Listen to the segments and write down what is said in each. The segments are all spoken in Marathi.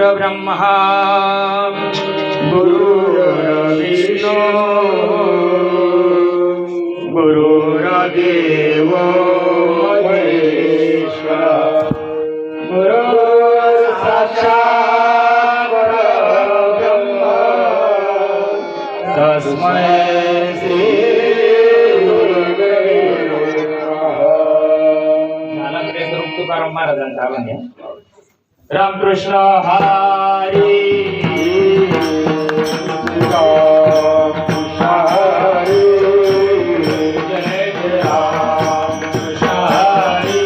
गुरुर्ब्रह्मा गुरुर्विष्णू गुरुर्देव महेश्वरा गुरुर्साक्षात् परब्रह्म तस्मै श्री गुरुवे नमः। तुकाराम महाराजांचा आवाज आहे। रामकृष्ण हरी रामकृष्ण हरी जय जय रामकृष्ण हरी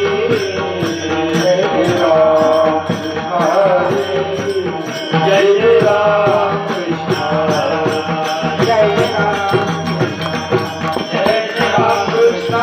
जय जय रामकृष्ण हरी जय जय रामकृष्ण जय जय रामकृष्ण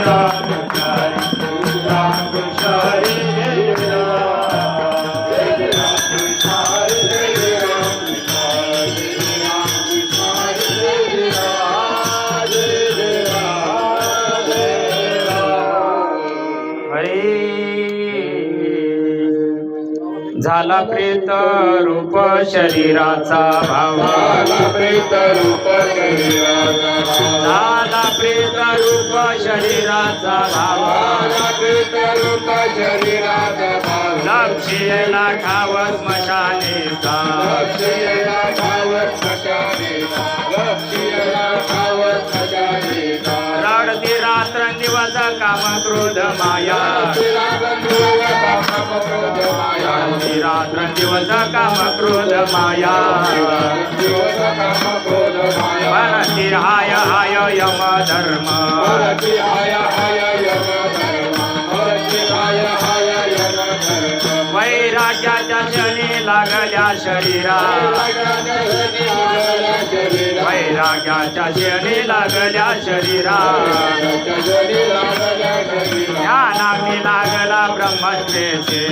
राम कृष्ण हरी जय राम कृष्ण हरी जय राम झाला प्रेत रूप शरीराचा भाव झाला प्रेत रूप शरीराचा झाला प्रेत रूप शरीराचा भाव झाला प्रेत रूप शरीराचा भाव लक्ष्मीला ठाव स्मशानेचा लक्ष्मीला ठावत सकाळेचा लक्ष्मीला ठावत सकाळेचा रडती रात्र दिवस काम क्रोध माया रडती रात्र दिवस काम क्रोध माया म्हणती हाय हाय यम धर्म वैराग्याच्या क्षणी लागल्या शरीरा वैराग्याच्या क्षणी लागल्या शरीरा ज्ञानाग्नी लागला ब्रह्मत्वेचे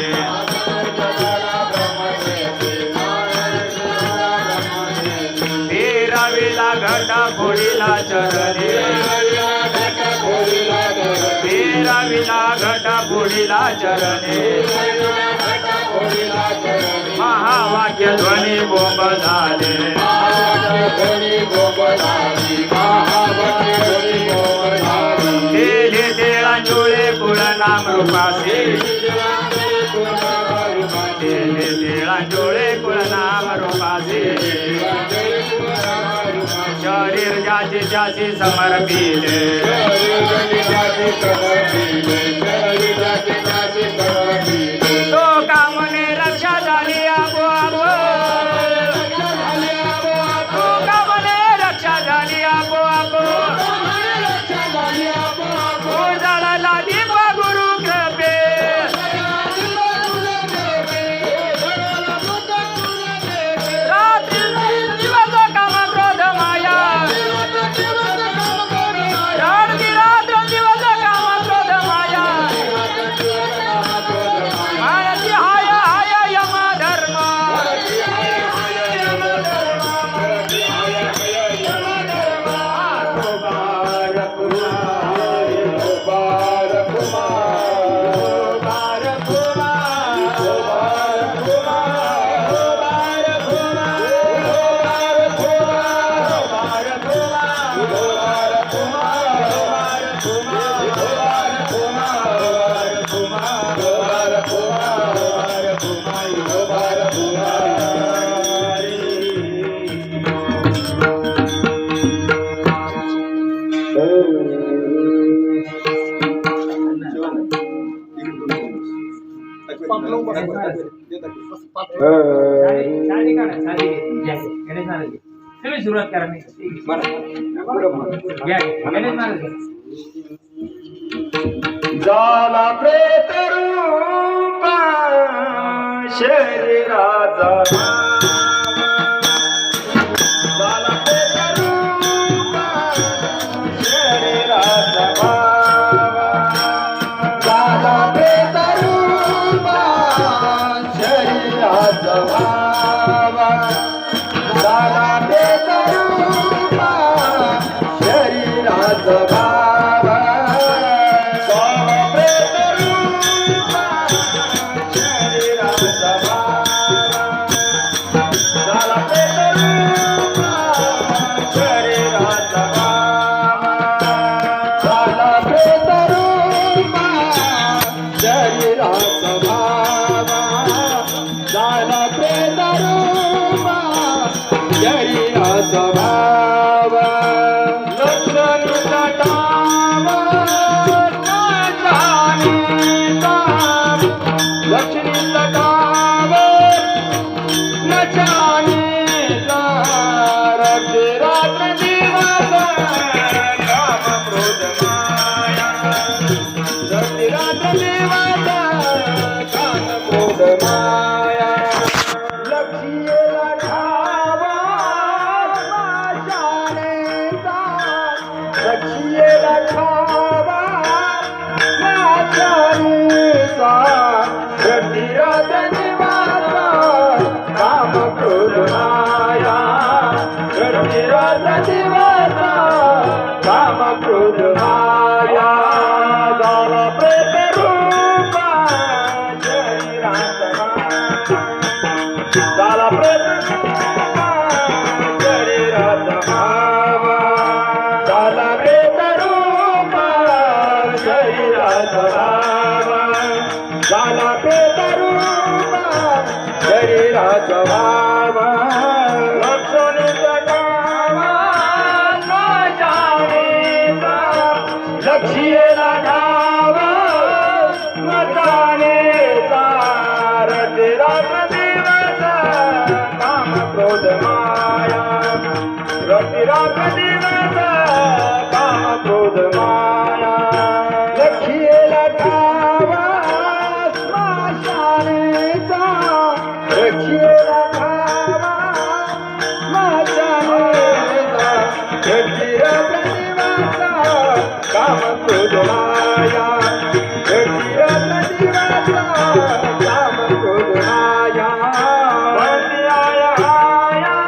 तेरावीला घटा फोडीला चरणे तेरावीला घटा फोडीला चरणे महावाक्य ध्वनी बोंब झाले केले तेळांजोळे कुळ नाम रूपासे केले तेळांजोळे कुळ नाम रूपासे शरीर ज्याची ज्याची समर्पिले तो कामने रक्षा झाली आपोआप तो कामने रक्षा झाली आपोआप उजाळला दीप गुरु कृपे रात्री दिवस काम क्रोध माया रात्री रात्र दिवस काम क्रोध माया मानसी हाय हाय यम धर्म तुम्ही सुरुवात करा झाला प्रेत रूप शरीराचा झाला प्रेत रूप शरीराचा भाव झाला प्रेत रूप शरीराचा भाव झाला प्रेत रूप शरीराचा भाव शरीराचा भावा झाला पेतरूपा शरीराचा भावा लक्षणीचा गावा जाणीचा लक्षीला धावा मतानेचा रतिरात देवाचा काम क्रोध माया रतिरात देवाचा काम क्रोध माया लक्षीला धावा स्मशानेचा लक्षीला धावा स्मशानेचा रतिरात देवाचा काम क्रोध माया रतिरात देवाचा काम क्रोध माया वंद्याय हाया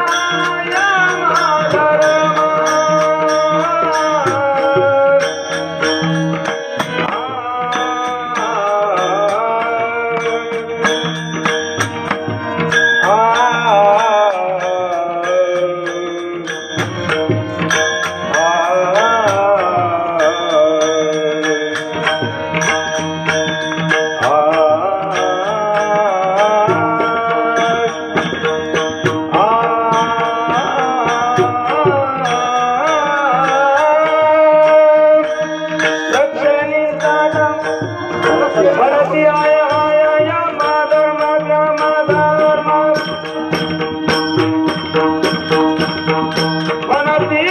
भरती आय हाय या माधर माधर भरती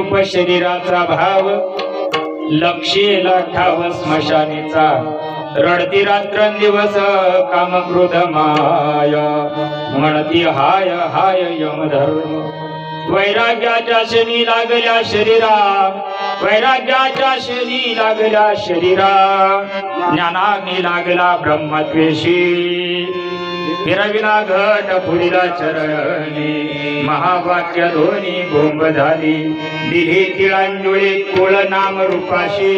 रूप शरीराचा भाव लक्षेला ठाव स्मशानीचा रडती रात्रंदिवस काम क्रोध माया म्हणती हाय हाय यमधर्म वैराग्याच्या शनी लागल्या शरीरा वैराग्याच्या शनी लागल्या शरीरा ज्ञानाग्नी लागला ब्रह्मत्वेशी फिरविला घट पुरीला चरणी महावाक्य ध्वनी भोंग झाली दिली तिळांजुळे कुळ नाम रूपाशी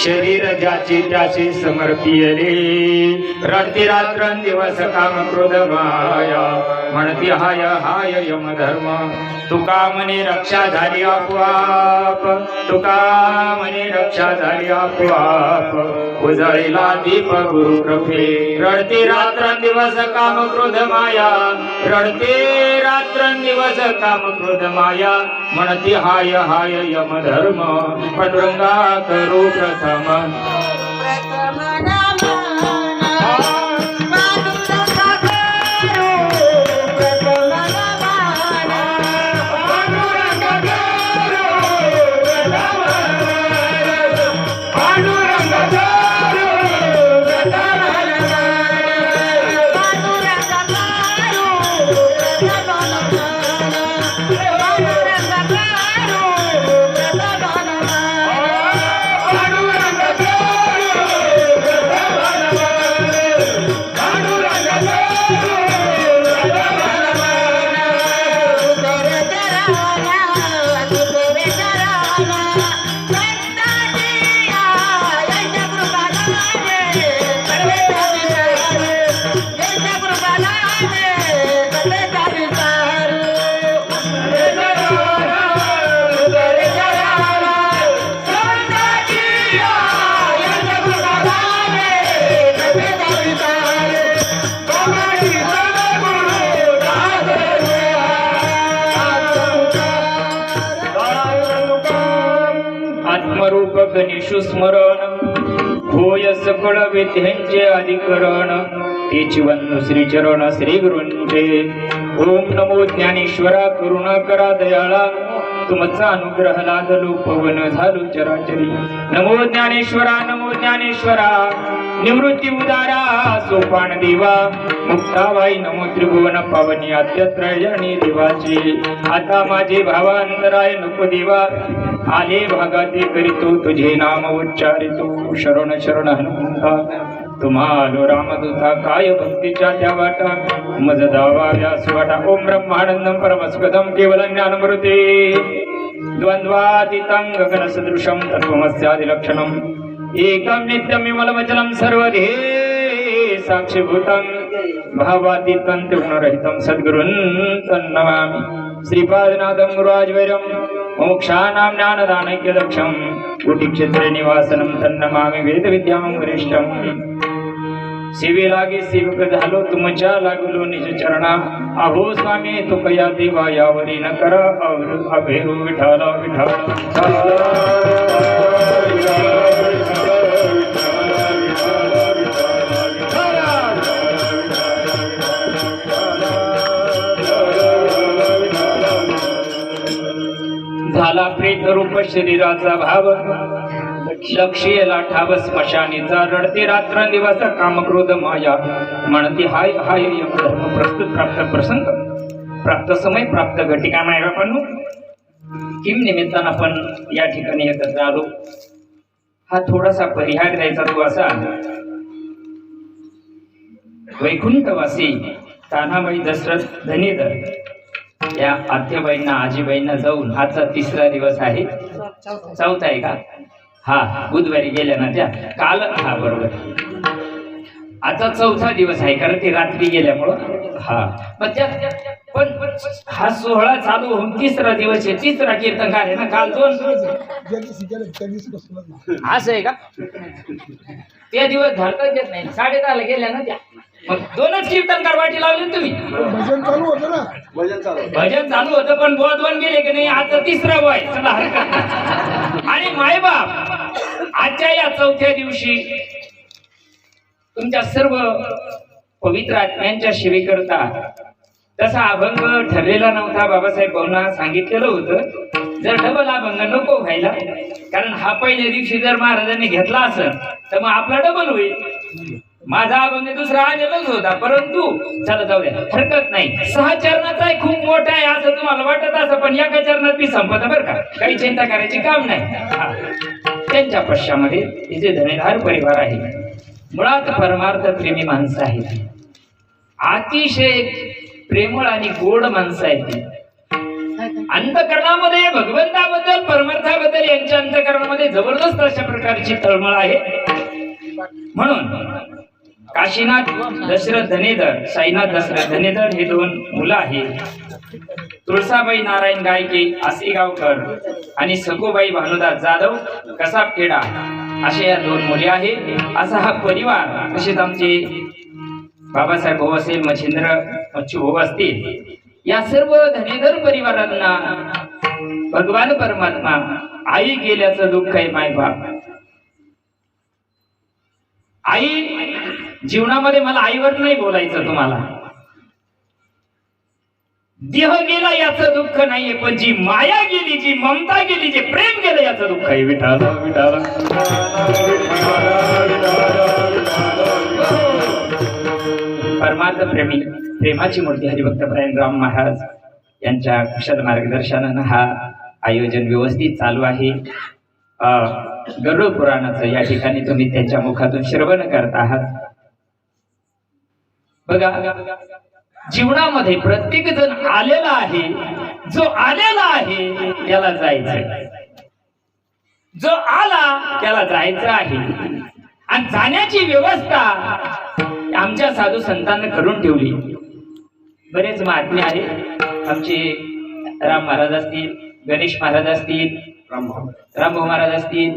शरीर ज्याची त्याची समर्पियले रडती रात्रंदिवस काम क्रोध माया म्हणती हाय हाय यमधर्म तुका म्हणे रक्षा झाली आपोआप तुका म्हणे रक्षा झाली आपोआप उजळीला दीप गुरु कृपे रडती रात्रंदिवस काम क्रोध माया रडते रात्रंदिवस काम क्रोध माया म्हणती हाय हाय यमधर्म पांडुरंगा करू प्रथम आत्मरूप गणेशु स्मरण होय सकळ विद्यांचे अधिकरण तेची वंदू श्री चरण श्री गुरूंचे ओम नमो ज्ञानेश्वरा करुणा करा दयाळा तुमचा अनुग्रह लादलो पवन झालो चराचरी नमो ज्ञानेश्वरा निवृत्ती उदारा सोपान देवा मुक्ताबाई नमो त्रिभुवन पावनी आद्यत्रयणी देवाची आता माझे भावांतराय नको देवा आले भागाते करीतो तुझे नाम उच्चारितो शरण शरण हनुमंता तुम्हालो रामदूता काय भक्तीच्या त्या वाटा मज दावा व्यासवाटा ओम ब्रह्मानंदम परमस्पदम केवलं ज्ञानमृते द्वंद्वातीतं गगनसदृशं तत्त्वमस्यादिलक्षणम् एकं नित्यं विमलमचलं सर्वधे साक्षीभूतं भावातीतं त्रिगुणरहितं सद्गुरुं तन्नमामि श्रीपादनाथं गुरुराजवैरं मोक्षानां ज्ञानदानैक्यदक्षं कुटीक्षेत्रे निवासनं तन्नमामि वेदविद्यां वरिष्ठम् सेवे लागे सेवक झालो तुमच्या लागलो निज चरणा अहो स्वामी तुकया देवा यावरी न करा अभेरू विठाला झाला प्रेत रूप शरीराचा भाव लक्ष्यला ठाव स्मशानीचा रडते रात्र दिवस कामक्रोध माया म्हणती हाय हाय यमधर्म प्रस्तुत प्राप्त प्रसंग प्राप्त समय प्राप्त घटिका नाही आपण किम निमित्तानं आपण या ठिकाणी एकत्र आलो हा थोडासा परिहार द्यायचा तो असा वैकुंठवासी तानाबाई दशरथ धनीधर या आत्याबाईंना आजीबाईंना जाऊन आजचा तिसरा दिवस आहे चौथा आहे का हा बुधवारी गेल्या ना त्या काल हा बरोबर आता चौथा दिवस आहे कारण ते रात्री गेल्यामुळं हा पण हा सोहळा चालू होऊन तिसरा दिवस आहे तिसरा कीर्तनकार आहे ना काल दोन असं आहे का ते दिवस धरताच येत नाही 10:30 गेल्या ना त्या मग दोनच कीर्तनकार वाटी लावले तुम्ही भजन चालू होतं ना भजन चालू होतं पण दोन गेले की नाही आता तिसरा वय चला हरकत आणि मायबाप आजच्या या चौथ्या दिवशी तुमच्या सर्व पवित्र आत्म्यांच्या सेवेकरता तसा अभंग ठरलेला नव्हता. बाबासाहेब भाऊंना सांगितलेलं होतं जर डबल अभंग नको व्हायला, कारण हा पहिल्या दिवशी जर महाराजांनी घेतला असेल तर मग आपला डबल होईल. माझा अभंग दुसरा आलेलाच होता, परंतु चला जाऊ द्या, हरकत नाही. 6 चरणाचा आहे, खूप मोठा आहे असं तुम्हाला वाटत असं, पण एका चरणात मी संपत बरं का, काही चिंता करायची काम नाही. त्यांच्या पश्चामध्ये तिचे धनेधार परिवार आहे. मुळात परमार्थ प्रेमी माणसं आहेत, अतिशय प्रेमळ आणि गोड माणसं आहेत. अंतकरणामध्ये भगवंताबद्दल परमार्थाबद्दल यांच्या अंतकरणामध्ये जबरदस्त अशा प्रकारची तळमळ आहे. म्हणून काशीनाथ दशरथ धनेधर, साईनाथ दशरथ धनेधर हे 2 मुलं आहेत. तुळसाबाई नारायण गायके आसेगावकर आणि सखूबाई भानुदास जाधव कसाबखेडा अशा या 2 मुली आहेत. असा हा परिवार. तसेच आमचे बाबासाहेब भाऊ असेल, मच्छिंद्र मच्छू भाऊ असतील, या सर्व धनेधर परिवारांना भगवान परमात्मा आई गेल्याचं दुःख आहे. मायबाप आई जीवनामध्ये, मला आईवर नाही बोलायचं तुम्हाला, देह गेला याचं दुःख नाहीये, पण जी माया गेली, जी ममता गेली, जे प्रेम गेलं याचं दुःख आहे. विठाला विठाला परमार्थ प्रेमी प्रेमाची मूर्ती हरिभक्त परायण राम महाराज यांच्या कुशल मार्गदर्शनानं हा आयोजन व्यवस्थित चालू आहे. गरुड पुराणाचं या ठिकाणी तुम्ही त्यांच्या मुखातून श्रवण करत आहात. बघा, जीवनामध्ये प्रत्येक जण आलेला आहे. जो आलेला आहे त्याला जायचंय, जो आला त्याला जायचं आहे. आणि जाण्याची व्यवस्था आमच्या साधू संतांनी करून ठेवली. बरेच महात्मे आहे. आमचे राम महाराज असतील, गणेश महाराज असतील, रामभाऊ महाराज असतील,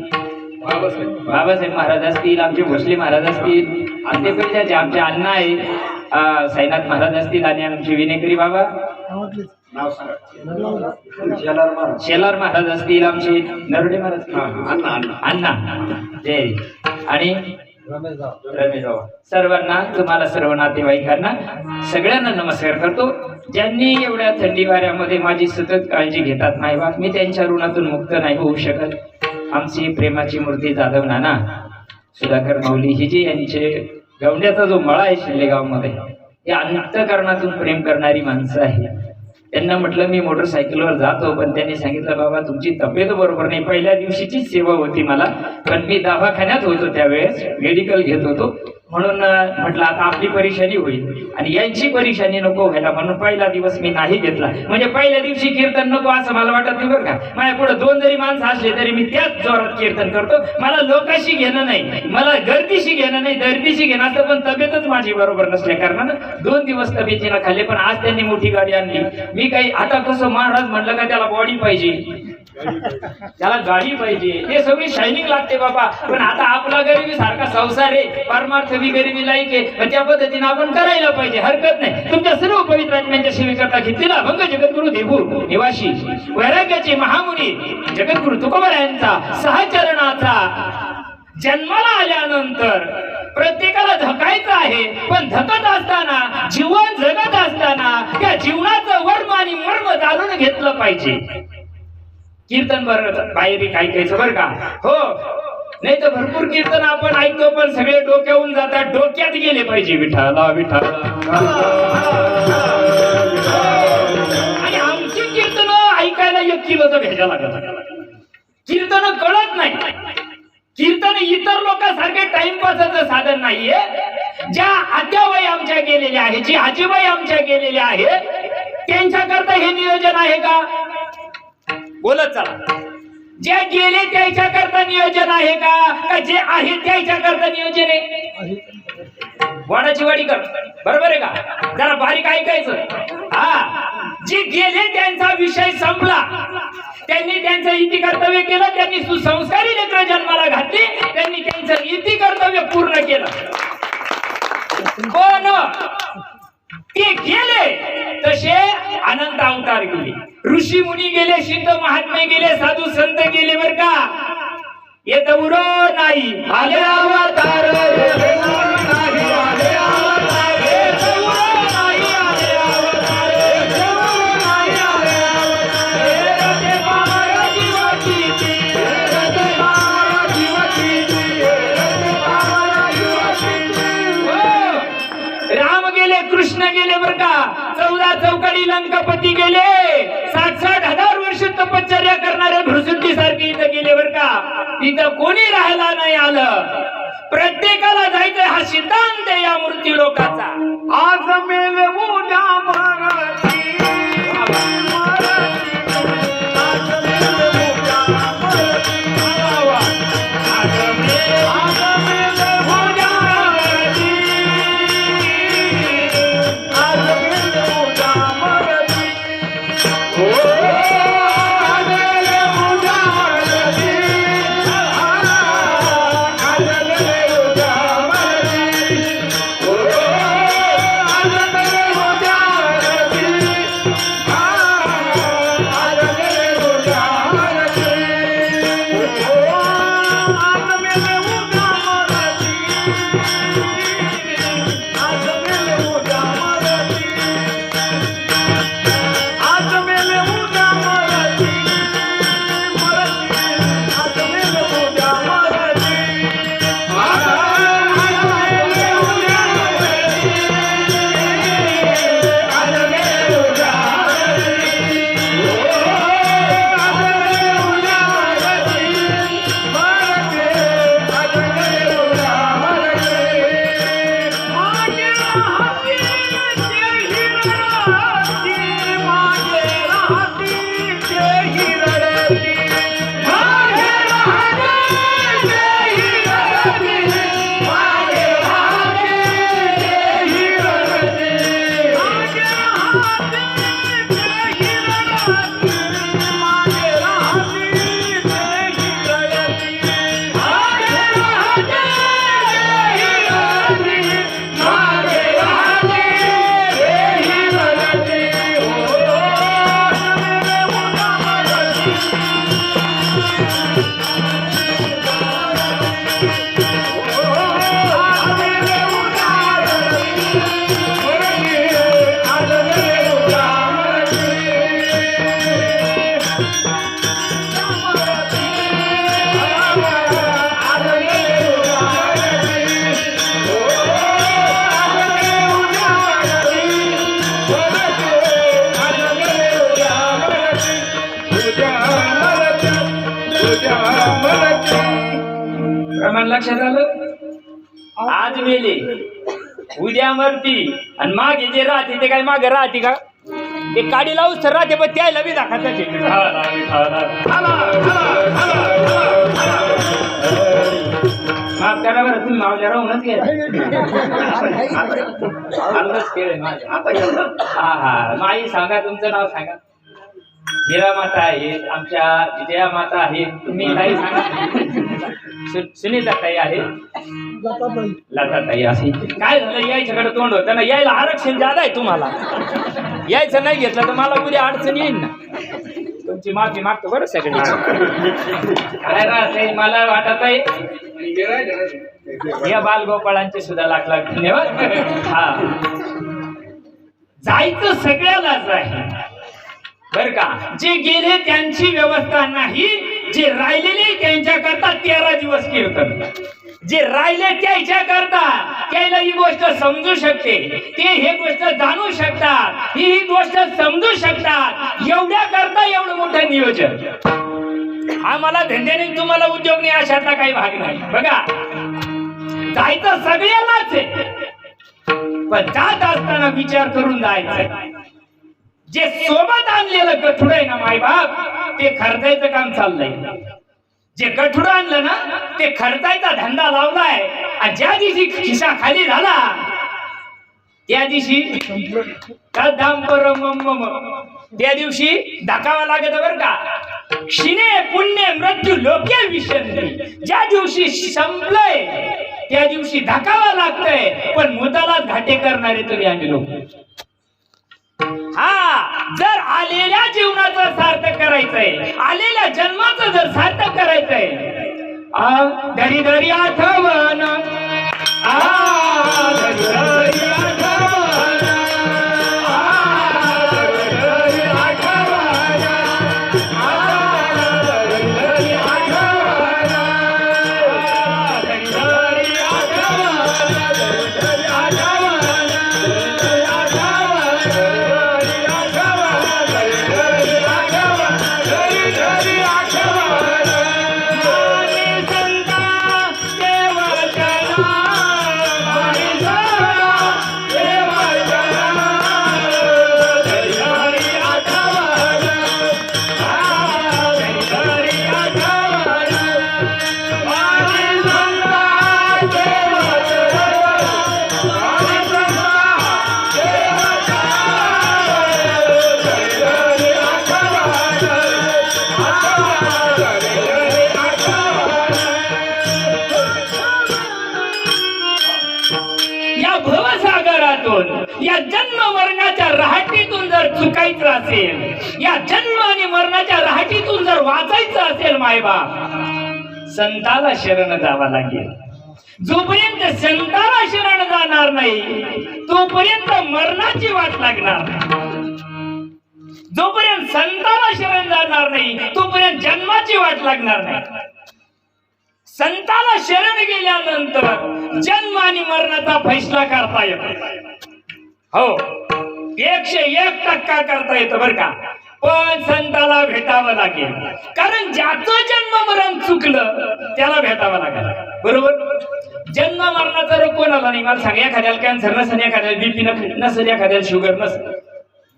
बाबासाहेब महाराज असतील, आमचे भोसले महाराज असतील, आमचे अण्णा आहे साईनाथ महाराज असतील, आणि आमचे विनेकरी बाबा शेलार महाराज असतील, आमचे नरोडे महाराज अण्णा जय, आणि रमेश बाबा. सर्वांना, तुम्हाला सर्व नातेवाईकांना सगळ्यांना नमस्कार करतो. ज्यांनी एवढ्या थंडी वाऱ्यामध्ये माझी सतत काळजी घेतात मायबाप, मी त्यांच्या ऋणातून मुक्त नाही होऊ शकत. आमची प्रेमाची मूर्ती जाधव नाना सुधाकर माऊली ही जी यांचे गवंड्याचा जो मळा आहे शिल्लेगाव मध्ये, या अंतकरणातून प्रेम करणारी माणसं आहे. त्यांना म्हटलं मी मोटरसायकलवर जातो, पण त्यांनी सांगितलं बाबा तुमची तब्येत बरोबर नाही. पहिल्या दिवशीचीच सेवा होती मला, पण मी दवाखान्यात होतो त्यावेळेस, मेडिकल घेत होतो, म्हणून म्हटलं आता आपली परेशानी होईल आणि यांची परेशानी नको व्हायला, म्हणून पहिला दिवस मी नाही घेतला. म्हणजे पहिल्या दिवशी कीर्तन नको असं मला वाटत नाही बरं का. माझ्या पुढे 2 जरी माणसं असले तरी मी त्याच जोरात कीर्तन करतो. मला लोकांशी घेणं नाही, मला गर्दीशी घेणं नाही, दर्दीशी घेणं असतं, पण तब्येतच माझी बरोबर नसल्या कारणानं 2 दिवस तब्येतीनं खाल्ले. पण आज त्यांनी मोठी गाडी आणली. मी काही आता कसं महाराज म्हणलं का त्याला बॉडी पाहिजे, त्याला गाडी पाहिजे, ते सगळी शायनिंग लागते बाबा. पण आता आपला गरिबी सारखा संसार आहे, परमार्थ बी गरिबी लायक आहे, पण त्या पद्धतीने आपण करायला पाहिजे. हरकत नाही. तुमच्या सर्व पवित्र आत्म्यांच्या सेवेकरता घेतलेला भंग जगद्गुरु देहू निवासी वैराग्याचे महामुनी जगद्गुरु तुकोबारायांचा 6 चरणाचा जन्माला आल्यानंतर प्रत्येकाला धकायचं आहे, पण धकत असताना, जीवन जगत असताना त्या जीवनाचं वर्म आणि मर्म जाणून घेतलं पाहिजे. कीर्तन बरं बाहेर ऐकायचं बरं का, हो, नाही तर भरपूर कीर्तन आपण ऐकतो, पण सगळे डोक्यावरून जातात, डोक्यात गेले पाहिजे. विठाला विठाला. आणि आमची कीर्तन ऐकायला 1 किलोचं भेजा लागत. कीर्तन कळत नाही. कीर्तन इतर लोकांसारखे टाइमपासचं साधन नाहीये. ज्या आत्याबाई आमच्या गेलेल्या आहेत, जी आजीबाई आमच्या गेलेल्या आहेत, त्यांच्याकरता हे नियोजन आहे का? बोलत चला. जे गेले त्याच्याकरता नियोजन आहे का जे आहे त्याच्याकरता नियोजन आहे? वाडाची वाडी कर, बरोबर आहे का? जरा बारीक ऐकायचं. हा, जे गेले त्यांचा विषय संपला. त्यांनी त्यांचं इति कर्तव्य केलं, त्यांनी सुसंस्कारी लेकरं जन्माला घातली, त्यांनी त्यांचं इति कर्तव्य पूर्ण केलं. पण ते गेले तसे अनंत अवतार गेले, ऋषी मुनी गेले, सिद्ध महात्मे गेले, साधू संत गेले बर का. येत उरो नाही आले अवतार, येत उरो नाही आले अवतार, येत उरो नाही आले अवतार, एकोकडे लंकापती गेले 60,000 वर्ष तपश्चर्या करणाऱ्या भृसुंडी सारखी इथं गेले बर का. तिथं कोणी राहायला नाही आलं. प्रत्येकाला जायचंय हा सिद्धांत आहे या मूर्ती लोकाचा. आज मेल उद्या मरती प्रमाण लक्षात आलं. आज मेले उद्या मरती आणि मागे जे राहते ते काय मागे राहते का. ते काडी लावूच तर राहते पण त्याला बी दाखवायचं. माफ करा बरं तुम्ही मावल्या राहूनच गेले. हा हा माई सांगा तुमचं नाव सांगा. हिरा माता आहेत आमच्या विजया माता आहेत. तुम्ही ताई सांगा. सुनीता ताई आहे लता ताई असे. काय झालं यायच्याकडे तोंड होतं ना. यायला आरक्षण जादा आहे तुम्हाला. यायचं नाही घेतलं तर मला उद्या अडचण येईल ना. तुमची माफी मागतो बरं सगळी. काय राहते मला वाटत आहे या बालगोपाळांचे सुद्धा लाख लाख धन्यवाद. हा जायचं सगळ्यालाच आहे बर का. जे गेले त्यांची व्यवस्था नाही. जे राहिलेले त्यांच्या करता 13 दिवस कीर्तन. जे राहिले त्याच्या करता त्याला ही गोष्ट समजू शकते. ते हे गोष्ट जाणू शकतात. ही गोष्ट समजू शकतात. एवढ्या करता एवढं मोठं नियोजन. आम्हाला धंद्याने तुम्हाला उद्योग नाही अशातला काही भाग नाही. बघा जायचं सगळ्यालाच आहे पण जात असताना विचार करून जायचं. जे सोबत आणलेलं कठुड आहे ना मायबाप ते खर्चायचं काम चाललंय. जे कठुड आणलं ना ते खर्चायचा धंदा लावलाय. आणि ज्या दिवशी खिसा खाली झाला त्या दिवशी त्या दिवशी दाखवावं लागत बर का. क्षिणे पुण्य मृत्यू लोके विषय. ज्या दिवशी संपलंय त्या दिवशी दाखवावं लागतंय. पण मुदाला घाटे करणारे तरी आम्ही लोक. हा जर आलेल्या जीवनाचं सार्थक करायचंय आलेल्या जन्माचं जर सार्थक करायचंय धरी धरी आठवण. धरी धरी आठवण. या जन्म मरणाच्या रहाटीतून जर चुकायचं असेल, या जन्म आणि मरणाच्या रहाटीतून जर वाचायचं असेल मायबाप, संताला शरण जावा लागेल. जोपर्यंत संताला शरण जाणार नाही तोपर्यंत मरणाची वाट लागणार नाही. जोपर्यंत संताला शरण जाणार नाही तोपर्यंत जन्माची वाट लागणार नाही. संताला शरण गेल्यानंतर जन्म आणि मरणाचा फैसला करता येतो. हो, 101% करता येतं बरं का. पण संताला भेटावं लागेल, कारण ज्याचं जन्म मरण चुकलं त्याला भेटावं लागेल. बरोबर. जन्म मरणाचा रोग कोणाला नाही मला सांगा. एखाद्याला कॅन्सर नसेल, एखाद्याला बीपी नसेल, एखाद्याला शुगर नसेल,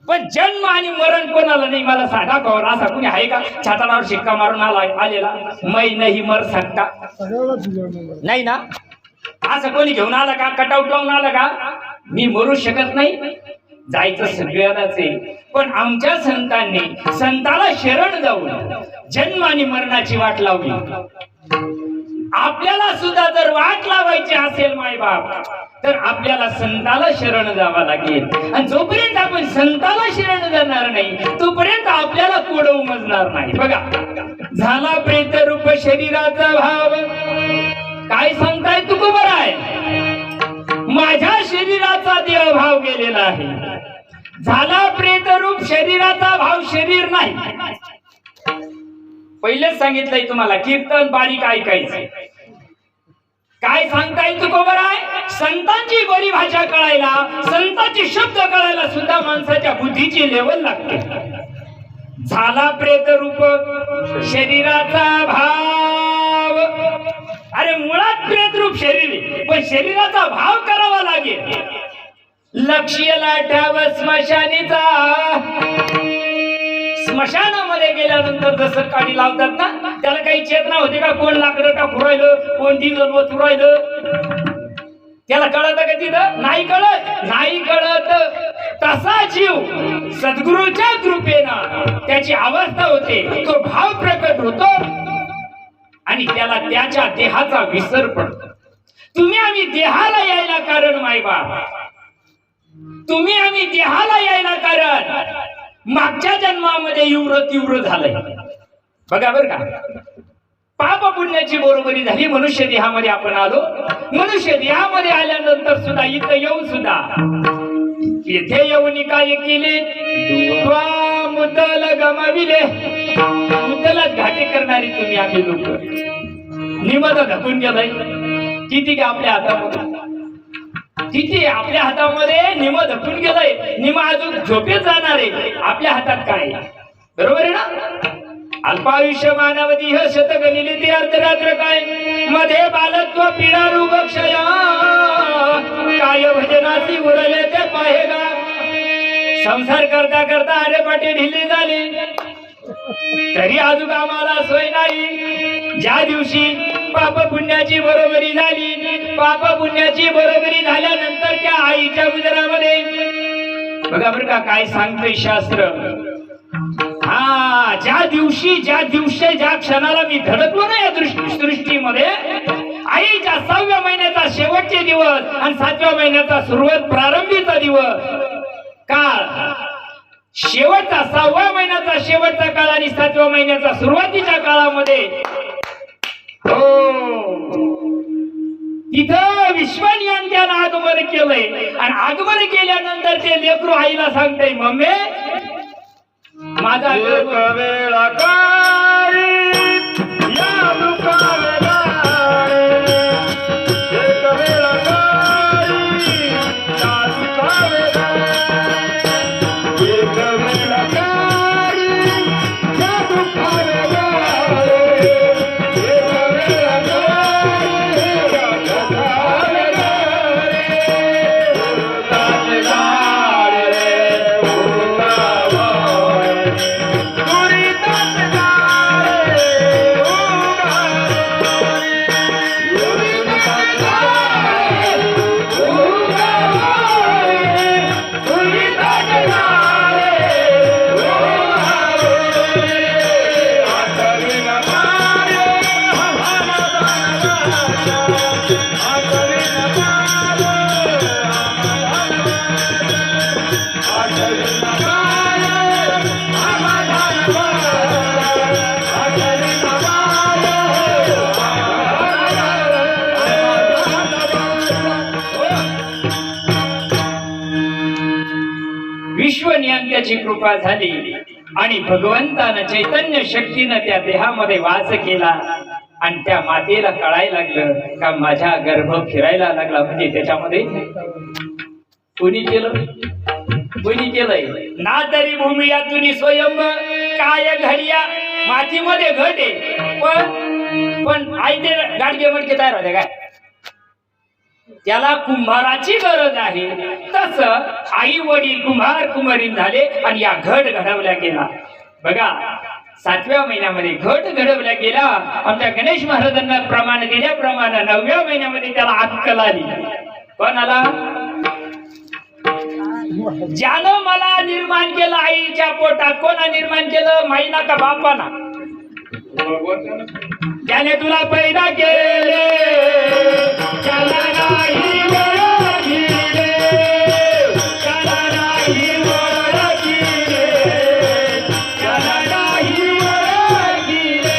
पण जन्म आणि मरण कोणाला नाही मला सांगा. कवर असा कुणी आहे का छाताडावर शिक्का मारून आलेला मै नाही मर सकता? नाही ना. असं कोणी घेऊन आलं का, कटआउट लावून आलं का, मी मरू शकत नाही? जायचं सगळ्यालाच आहे. पण आमच्या संतांनी संताला शरण जाऊन जन्म आणि मरणाची वाट लावली. आपल्याला सुद्धा जर वाट लावायची असेल मायबाप, तर आपल्याला संताला शरण जावं लागेल. आणि जोपर्यंत आपण संताला शरण जाणार नाही तोपर्यंत आपल्याला कोड उमजणार नाही. बघा, झाला प्रेत रूप शरीराचा भाव, काय सांगताय तुकोबर आहे, माझ्या शरीराचा देहभाव गेलेला आहे. झाला प्रेत रूप शरीराचा भाव, शरीर नाही. पहिलेच सांगितलंय तुम्हाला, कीर्तन बारीक ऐकायचं. काय सांगता येईल तुकोबर आहे, संतांची बरी भाषा कळायला, संतांचे शब्द कळायला सुद्धा माणसाच्या बुद्धीची लेवल लागते. झाला प्रेत रूप शरीराचा भाव, अरे मुळात प्रेत रूप शरीर, पण शरीराचा भाव करावा लागेल. लक्ष्य लाटाव स्मशानीचा, स्मशानामध्ये गेल्यानंतर जसं काडी लावतात ना, त्याला काही चेतना होते का, कोण लाकडं टाकू राहिलं, कोण डिझेल ओतू राहिलं, त्याला कळत का तिथं? नाही कळत. नाही कळत. तसा जीव सद्गुरूच्या कृपेनं त्याची अवस्था होते, तो भाव प्रकट होतो आणि त्याला त्याच्या देहाचा विसर पडतो. तुम्ही आम्ही देहाला यायला कारण मायबाप, तुम्ही आम्ही देहाला यायला कारण मागच्या जन्मामध्ये तीव्र झालंय. बघा बरं का, पाप पुण्याची बरोबरी झाली. मनुष्य देहामध्ये आपण आलो. मनुष्य देहामध्ये आल्यानंतर सुद्धा इथं येऊन सुद्धा येथे येऊन काय केले, मुद्दल गमाविले. मुद्दलाच घाटे करणारी तुम्ही आम्ही लोक. निमद धकून गेलाय किती का आपल्या हातामध्ये, किती आपल्या हातामध्ये निम धकून गेलाय. निम अजून झोपेत जाणार आहे. आपल्या हातात काय? बरोबर आहे ना. अल्पायुष्य मानवती ह शतक निलिती अर्धरात्र काय, मध्ये बालत्व पीडा रोग क्षय, काय भजनासी उरले ते पाहेगा. संसार करता करता अरे पाटे ढिली झाली, तरी अजून आम्हाला सोय नाही. ज्या दिवशी पाप पुण्याची बरोबरी झाली, पाप पुण्याची बरोबरी झाल्यानंतर त्या आईच्या उदरामध्ये, बघा बरं का काय सांगतंय शास्त्र. ज्या दिवशी ज्या क्षणाला मी धडकलो ना या सृष्टीमध्ये, आईच्या 6व्या महिन्याचा शेवटचे दिवस आणि 7व्या महिन्याचा सुरुवात प्रारंभीचा दिवस काळ, शेवटचा 6व्या महिन्याचा शेवटचा काळ आणि 7व्या महिन्याचा सुरुवातीच्या काळामध्ये, हो तिथं विश्वानियान त्यानं आगमन केलंय. आणि आगमन केल्यानंतर ते लेकरू आईला सांगते, मम्मी माझा वेळा Thank you. चैतन्याची कृपा झाली आणि भगवंतानं चैतन्य शक्तीनं त्या देहामध्ये वास केला आणि त्या मातेला कळायला लागलं का माझा गर्भ फिरायला लागला. म्हणजे त्याच्यामध्ये कोणी केलंय ना तरी भूमी यातून स्वयंभ काय घडिया मातीमध्ये घट आहे. पण आई ते गाडगे मडके तयार होते काय, त्याला कुंभाराची गरज आहे. तसं आई वडील कुंभार कुंभारीन झाले आणि या घट घडवल्या गेला. बघा 7व्या महिन्यामध्ये घट घडवल्या गेला. आमच्या गणेश महाराजांना प्रमाण दिल्याप्रमाणे 9व्या महिन्यामध्ये त्याला अक्कल आली. पण आला ज्यानं मला निर्माण केलं आईच्या पोटात. कोणा निर्माण केलं, माईना का बापाना? ज्याने तुला पैदा केले त्याला नाही ओळखिले, त्याला नाही ओळखिले, त्याला नाही ओळखिले.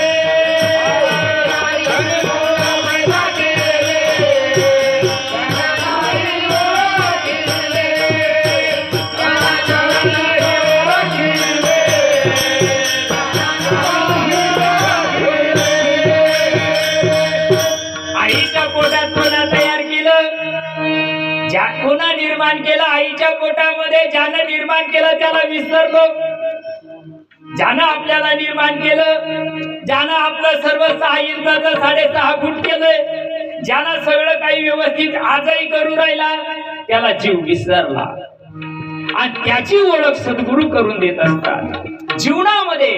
पैदा केले त्याला नाही ओळखिले, त्याला नाही ओळखिले. आईच्या पोटात कोणा तयार केलं? ज्या कोणा निर्माण केलं आईच्या पोटामध्ये? ज्यानं निर्माण केलं त्याला विसरलो. ज्यानं आपल्याला निर्माण केलं, ज्यानं आपलं सर्व 6 इंचाचं 6.5 फूट केलंय, ज्यानं सगळं काही व्यवस्थित आजही करू राहिला, त्याला जीव विसरला. आणि त्याची ओळख सद्गुरू करून देत असतात. जीवनामध्ये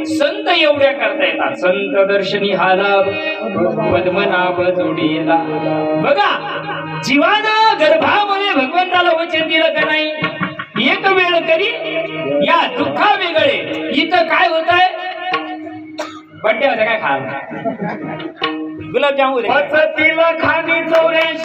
संत एवढ्या करता येतात. संत दर्शनी हा लाभ पद्मनाभ जोडीला. बघा जीवानं गर्भामध्ये भगवंताला वचन दिलं का नाही, एक वेळ करी या दुःखा वेगळे. इथं काय होत आहे, बड्डे होते काय खायला, गुलाबजामुन तिला खाणी 84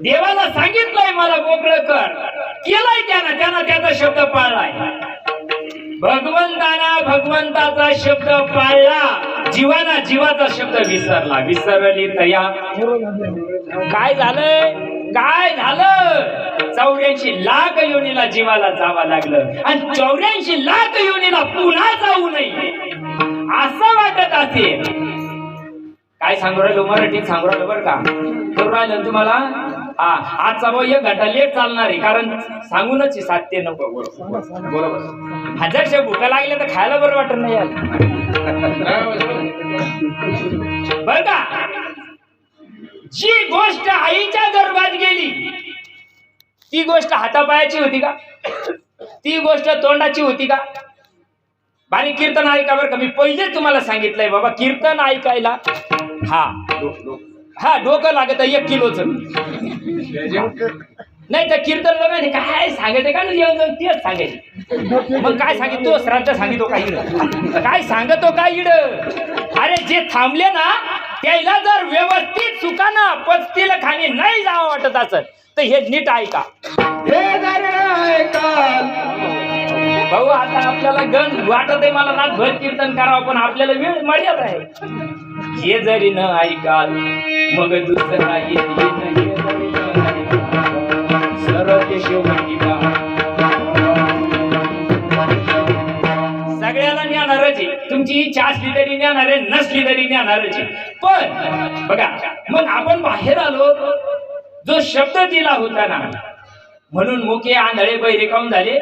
देवाला सांगितलंय मला मोकळं कर, केलंय त्यानं त्याचा शब्द पाळलाय. भगवंताचा शब्द पाळला, जीवाना जीवाचा शब्द विसरला. विसरली तया काय झालं 84 लाख योनीला जीवाला जावं लागलं. आणि 84 लाख योनीला पुन्हा जाऊ नये असं वाटत असेल. काय सांगू राहिलो, मराठीत सांगू राहिलो बरं का, करू राहिलं तुम्हाला. आजचा भाऊ 1 घंटा लेट चालणार आहे, कारण सांगूनच 7 ते 9 बरोबर. हजारशे भुका लागल्या तर खायला बरं वाटत नाही यार बर का. जी गोष्ट आईच्या गर्भात गेली ती गोष्ट हातापायाची होती का? ती गोष्ट तोंडाची होती का? बारीक कीर्तन ऐका बरं का. मी पहिलेच तुम्हाला सांगितलंय बाबा, कीर्तन ऐकायला हा डोकं लागत 1 किलोचं. नाही तर कीर्तन बघा काय सांगायचं का येऊन जाऊन तेच सांगायचं. मग काय सांगितलं तो श्राद्ध सांगितो काय इड, काय सांगतो काय इड. अरे जे थांबले ना त्याला जर व्यवस्थित सुखाना पचतील खाणे नाही जावं वाटत असत तर हे नीट ऐका. भाऊ आता आपल्याला गण वाटत आहे मला रातभर कीर्तन करावं, पण आपल्याला वेळ मर्याद आहे. हे जरी न ऐकाल मग दुसरा सगळ्याला ज्ञानारच आहे. तुमची इच्छा असली तरी ज्ञानार आहे, नसली तरी ज्ञानारच आहे. पण बघा मग आपण बाहेर आलो, जो शब्द दिला होता ना, म्हणून मुके आंधळे बहिरे काऊन झाले,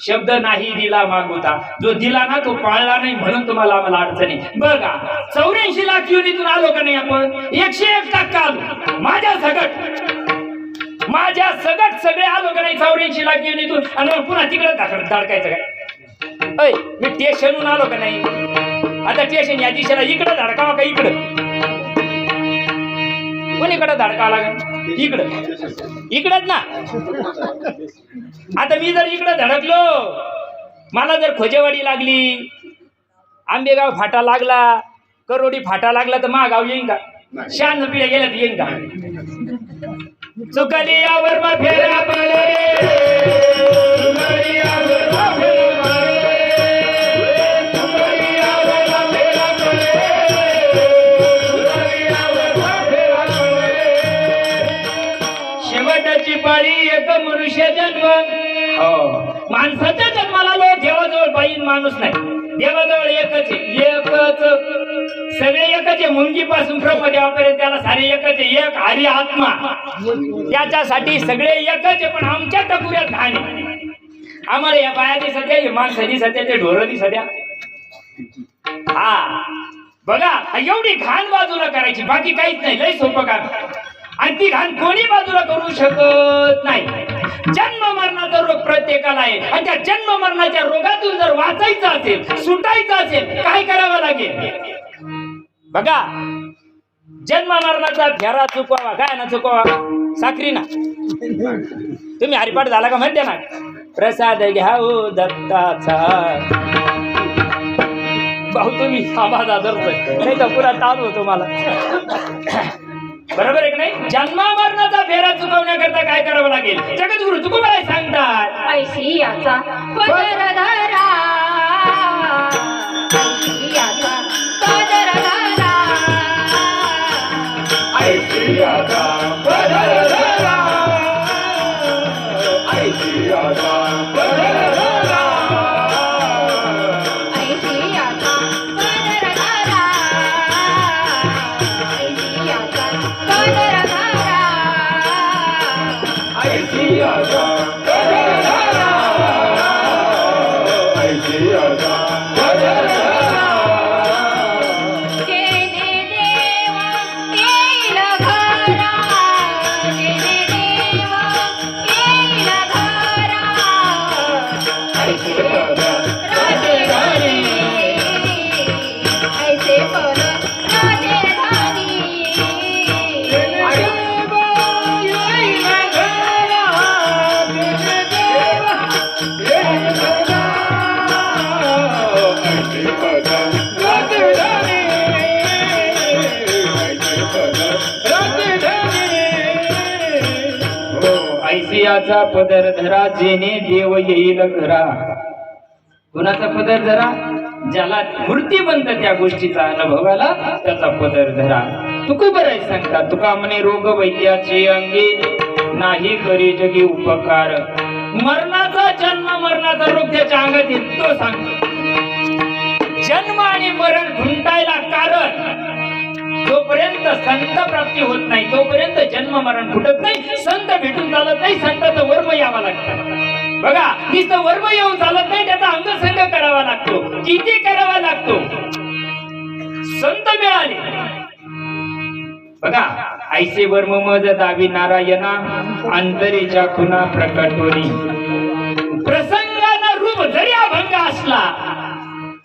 शब्द नाही दिला मागवता. जो दिला ना तो पाळला नाही, म्हणून तुम्हाला आम्हाला अडचणी. बघा 84 लाख योनीतून आलो का नाही आपण, 101% आलो माझ्या सगट. माझ्या सगळे आलो का नाही 84 लाख घेऊन इथून आणि मग पुन्हा तिकडे धडकायचं काय? अय मी स्टेशनहून आलो का नाही, आता स्टेशन या दिशेला इकडं धडकावा का इकडं? कोणीकडं धडकावं लागेल? इकडंच ना. आता मी जर इकडं धडकलो, मला जर खोजेवाडी लागली, आंबेगाव फाटा लागला, करोडी फाटा लागला तर गाव येईन का? 96 पिढ्या गेल्या तर येईन का? चुकली यावर मा फेरा पडे, चुकली यावर मा फेरा पडे, चुकली यावर मा फेरा पडे, चुकली यावर मा फेरा पडे. शेवटची पाळी एक मनुष्य जन्म. माणसाच्या जन्माला लो देवाजवळ बाईन माणूस नाही, देवाजवळ एकच आहे, एकच. सगळे एकच आहे, मुंगीपासून प्रपदेवापर्यंत त्याला सारे एकच आहे, एक हरी आत्मा. त्याच्यासाठी सगळे एकच आहे, पण आमच्या टपुऱ्यात घाण आहे. आम्हाला या बायाची सध्या, माणसाची सध्या, ते ढोरणी सध्या. हा बघा, एवढी घाण बाजूला करायची, बाकी काहीच नाही, लय सोपं काम. आणि ती घाण कोणी बाजूला करू शकत नाही. जन्म मरणाचा रोग प्रत्येकाला आहे, आणि त्या जन्म मरणाच्या रोगातून जर वाचायचं असेल, सुटायचं असेल, काय करावं लागेल? बघा, जन्म मरणाचा फेरा चुकवावा. काय ना चुकवा? साखरी ना. तुम्ही हरिपाठ झाला का म्हणते ना, प्रसाद घ्या हो दत्ताचा. भाऊ तुम्ही आवाज आदरतोय, नाही तर पुरा ताण होतो मला. बरोबर आहे की नाही? जन्म मरणाचा फेरा चुकवण्याकरता काय करावं लागेल? जगद्गुरु तुकोबाई सांगतात, ऐशियाचा पदर धरा, ऐशियाचा पदर धरा, ऐशियाचा पदर धरा, ऐशियाचा पदर धरा, ऐशियाचा पदर धरा, ऐशियाचा पदर धरा, ऐशियाचा पदर धरा, ऐशियाचा पदर धरा. जेने देवा येईल घरा, जेने देवा येईल घरा, ऐशियाचा राजे राणी, ऐसे पर राजे राणी, ऐसियाचा पदर धरा, जेने देव येईल घरा. कुणाचा पदर धरा? ज्याला मूर्तिबंत त्या गोष्टीचा अनुभव आला, त्याचा पदर धरा. तुकोबाई सांगतात, तुका म्हणे रोग वैद्याची अंगी, नाही करी जगी उपकार. मरणाचा जन्म मरणाचा रोग त्याच्या अंगात येतो सांगतो. जन्म आणि मरण ढुंटायला कारण, जोपर्यंत संत प्राप्ती होत नाही तोपर्यंत जन्म मरण फुटत नाही. संत भेटून चालत नाही, संताचं वर्म यावा लागतं. बघा, नुसतं वर्म येऊन चालत नाही, त्याचा अंगसंग करावा लागतो, किती करावा लागतो. संत मिळाले बघा, ऐसे वर्म मज दावी नारायणा, अंतरीच्या खुना प्रकट होणी. प्रसंगाचा रूप जरी अभंग असला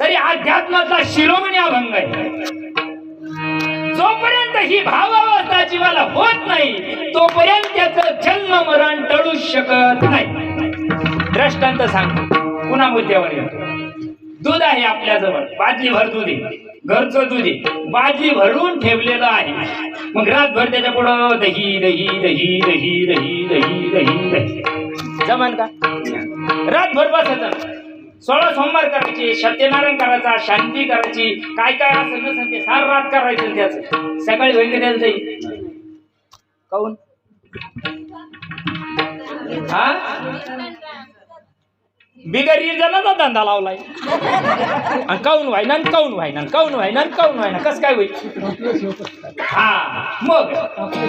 तरी अध्यात्माचा शिरोमणी अभंग आहे. जोपर्यंत ही भावावस्था जीवाला होत नाही तोपर्यंत त्याचं जन्म मरण टळू शकत नाही. दृष्टांत सांगतो, पुन्हा मुद्द्यावर येतो. दूध आहे आपल्याजवळ, बादली भर दूध आहे, घरचं दूध आहे, बादली भरून ठेवलेलं आहे. मग रातभर त्याच्या पुढं दही दही दही दही दही दही दही दही जमान का? रातभर बसायचं. 16 सोमवार करायचे, सत्यनारायण करायचा, शांती करायची, काय काय असं नसेल ते सार रात करायचं. त्याचं सकाळी होईल त्याला जाईल काऊन? हा, बिगर जणांचा धंदा लावलाय. आणि काऊन व्हायना, काऊन व्हायना, काऊन व्हायना, काऊन व्हायना, कसं काय होईल? हा, मग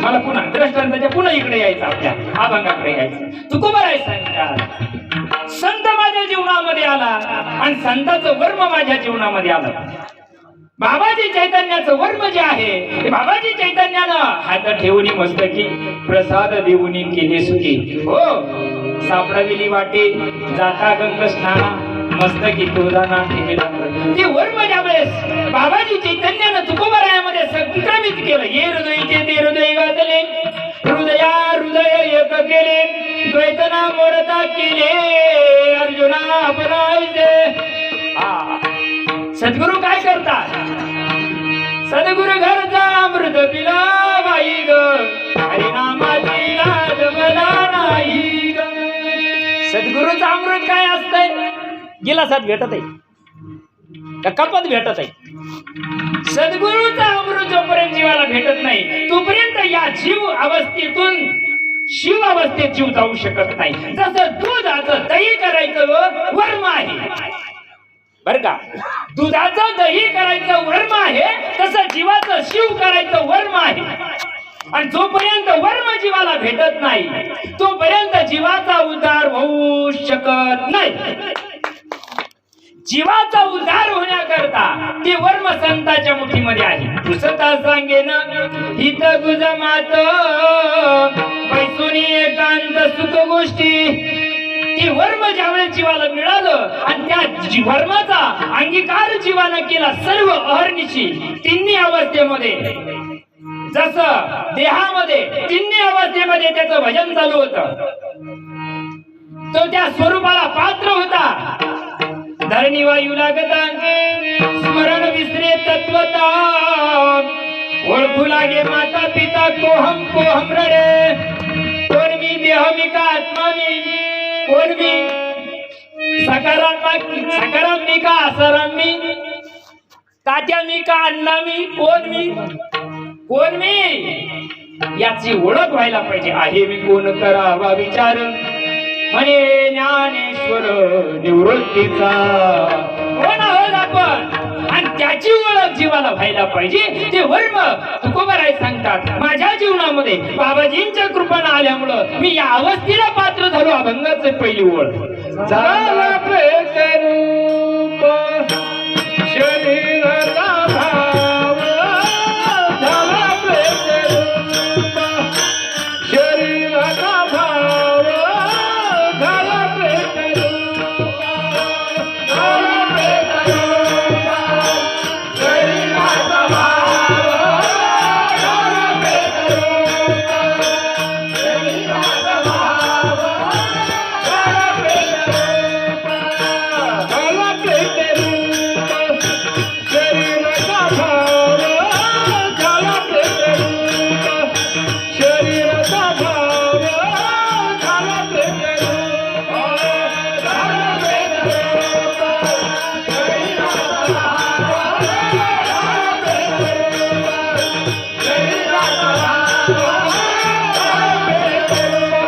मला पुन्हा दृष्टांताच्या पुन्हा इकडे यायचं, आपल्या अभंगाकडे यायचं. तुकोबाई सांगतात, संत माझ्या जीवनामध्ये आला आणि संताचं वर्म माझ्या जीवनामध्ये आलं. बाबाजी चैतन्याचं वर्म जे आहे ते बाबाजी चैतन्यानं हात ठेवून मस्तकी प्रसाद देऊन केले सुखी. हो सापडविली वाटे जाता गंग स्नाना मस्तकी तुळजाना ठेवला. ते वर्म ज्यावेळेस बाबाजी चैतन्यानं तुकोबरायामध्ये संक्रमित केलं. ये हृदयचे ते हृदय गाजले हृदया हृदय एक केले द्वैतना मोडता केले अर्जुना अपरायचे. सद्गुरु काय करतात? सद्गुरु घरचा अमृत पिला बाई ग हरिनामाची लाज मला नाही ग. सद्गुरूचं अमृत काय असतंय? गिलासात भेटत आहे का कपात भेटत आहे? सद्गुरूचं अमृत जोपर्यंत जीवाला भेटत नाही तोपर्यंत या जीव अवस्थेतून शिव अवस्थेत जीव जाऊ शकत नाही. जसं दुधाचं दही करायचं वर्म आहे बर का, दुधाचं दही करायचं वर्म आहे तसं जीवाचं शिव करायचं वर्म आहे. आणि जोपर्यंत वर्म जीवाला भेटत नाही तोपर्यंत जीवाचा उद्धार होऊ शकत नाही. जीवाचा उद्धार होण्याकरता ते वर्म संतांच्या मुठीमध्ये आहे. पुसता सांगेन हित गुज मात पैसुनी एकांत सुख गोष्टी. ती वर्म ज्यावेळेस जीवाला मिळालं आणि त्या वर्माचा अंगीकार जीवानं केला सर्व अहर्निशी तिन्ही अवस्थेमध्ये. जसं देहामध्ये तिन्ही अवस्थेमध्ये त्याचं भजन चालू होतं तो त्या स्वरूपाला पात्र होता. धरणी वायू लागता स्मरण विसरे तत्वता ओळखू लागे माता पिता कोहम कोहम रडे. कोण मी देह मी का आत्मा मी कोण मी सकाराम मी का आसाराम मी तात्या मी का अण्णा मी कोण मी याची ओळख व्हायला पाहिजे. आहे मी कोण करावा विचार म्हणे ज्ञानेश्वर निवृत्तीचा. कोण आहोत आपण आणि त्याची ओळख जीवाला व्हायला पाहिजे. ते वर्म तुकोबराय सांगतात माझ्या जीवनामध्ये बाबाजींच्या कृपेने आल्यामुळं मी या अवस्थेला पात्र झालो. अभंगाचे पहिली ओळ झाला प्रेतरूप शरीराचा भाव झाला प्रेतरूप शरीराचा भाव झाला प्रेतरूप झाला प्रेतरूप शरीराचा भाव झाला प्रेतरूप शरीराचा भाव झाला प्रेतरूप झाला प्रेतरूप शरीराचा भाव झाला प्रेतरूप शरीराचा भाव झाला प्रेतरूप झाला प्रेतरूप शरीराचा भाव झाला प्रेतरूप शरीराचा भाव झाला प्रेतरूप.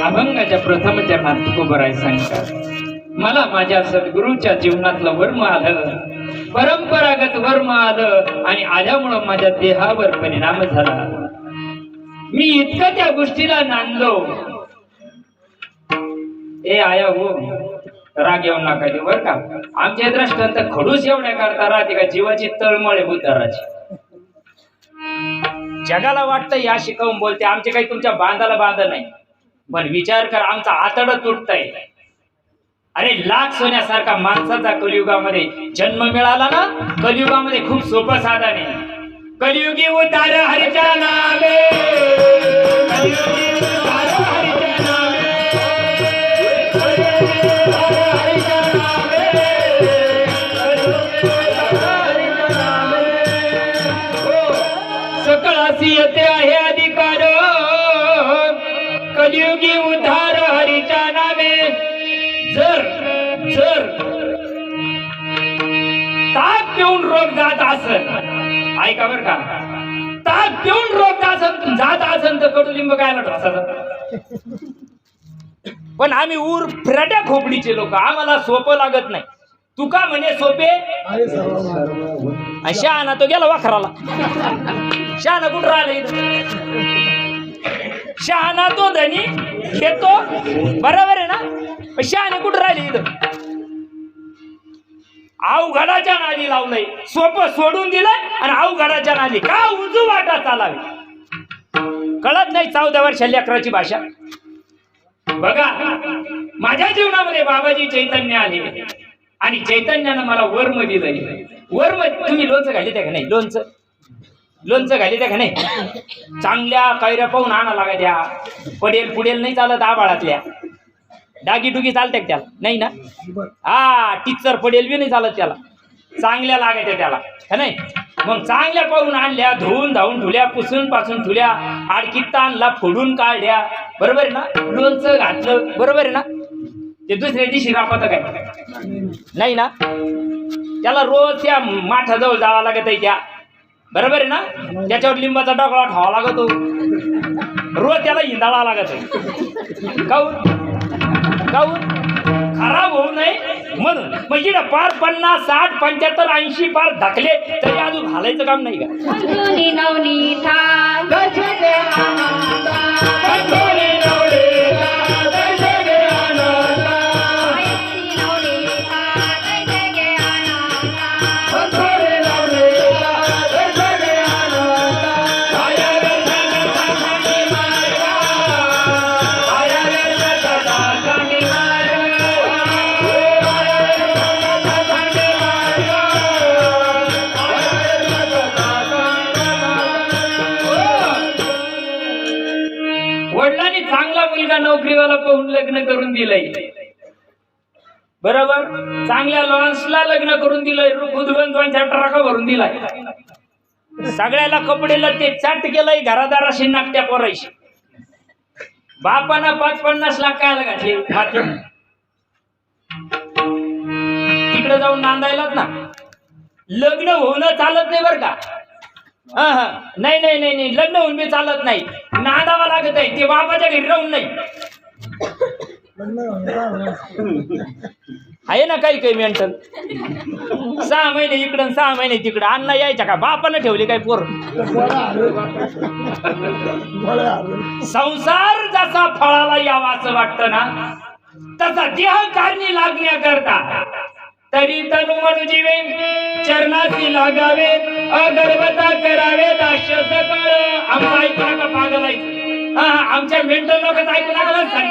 अभंगाच्या प्रथम चरणात तुकोबराय सांगतात मला माझ्या सद्गुरूच्या जीवनातलं वर्म आलं परंपरागत वर्म आलं आणि आल्यामुळं माझ्या देहावर परिणाम झाला. मी इतकं त्या गोष्टीला नांदलो. ए आया हो राग येऊ नका ते बर का. आमच्या दृष्टांत खडूस एवढ्या करता राहते का जीवाची तळमळे बुद्धाराची. जगाला वाटतं या शिकवून बोलते आमचे काही तुमच्या बांधाला बांध नाही पण विचार कर आमचा आतड तुटतंय. अरे लाख सोन्यासारखा माणसाचा कलियुगामध्ये जन्म मिळाला ना. कलियुगामध्ये खूप सोपं साधन आहे. कलियुगी उद्धार हरीच्या नावे कलियुगी उद्धार हरीच्या नावे कलियुगी उद्धार हरीच्या नावे जर ताक पिऊन रोग जात असेल, ऐका बर का, ताक पिऊन रोग जात असेल तर कडुलिंब काय ढोसाचा. पण आम्ही ऊर फ्रट्या खोपडीचे लोक, आम्हाला सोपं लागत नाही. तुका म्हणे सोपे, शहाणा तो गेला वाखराला. शहाणा कुठं राहिला इथं? शहाणा तो धनी घेतो, बरोबर आहे ना. शहाणे कुठं राहिले इथं? अवघडाच्या नादी लावलंय, सोपं सोडून दिलंय आणि अवघडाच्या नादी का उजू वाटा चालावी. कळत नाही 14 वर्षाच्या लेकराची भाषा. बघा, माझ्या जीवनामध्ये बाबाजी चैतन्य आले आणि चैतन्यानं मला वर्म दिलंय. वर्म तुम्ही लोणचं घाली त्या का नाही? लोणचं घाली त्या का नाही? चांगल्या कैऱ्या पाहून आणा लागायच्या. पडेल पुडेल नाही चालत आबाळातल्या. डागी डुगी चालते त्याला नाही ना. हा, टिच्चर पडेल बी नाही चालत त्याला. चांगल्या लागायच्या त्याला का नाही. मग चांगल्या पाहून आणल्या, धुवून धावून ठुल्या, पुसून पासून ठुल्या, आडकीत आणला, फोडून काढल्या, बरोबर आहे ना. लोणचं घातलं, बरोबर आहे ना. ते दुसऱ्या दिवशी रापत काय नाही ना. त्याला रोज त्या माठाजवळ जावं लागत आहे त्या, बरोबर आहे ना. त्याच्यावर लिंबाचा डोकळा ठेवावा लागतो, रोज त्याला हिंदाळा लागत आहे. काऊन खराब होऊ नये म्हणून. मग इकडं पार 50, 60, 75, 80 पार धकले तरी अजून घालायचं काम नाही का. वडिलांनी चांगला मुलगा नोकरीवाला पाहून लग्न करून दिलंय, बरोबर. चांगल्या लॉन्सला लग्न करून दिलंय, बुधवंतवांच्या ट्रका भरून दिलाय. सगळ्याला कपडेला ते चाट केलंय, घरादाराशी नाकट्या पोरायशी. बापानं 50-50 लाख काय घातले मात्र. तिकडे जाऊन नांदायलाच ना. लग्न होणं चालत नाही बरं का. नाही नाही नाही नाही, लग्न होऊन बी चालत नाही, नांदावा लागत आहे. ते बापाच्या घरी राहून नाही. आहे ना काही मेंटल. 6 महिने इकडं 6 महिने तिकडं. अण्णा यायच्या का? बापानं ठेवले काय पोर. संसार जसा फळाला यावा असं वाटतं ना, तसा देह कारणी लागण्याकरता तरी तनु मनु जीवे चरणाशी लागावे, अगरबत्ता करावे, दास्य सकळ. आमचं ऐकू नका पागलायचं. आमच्या मेंटल लोकच ऐकू नका.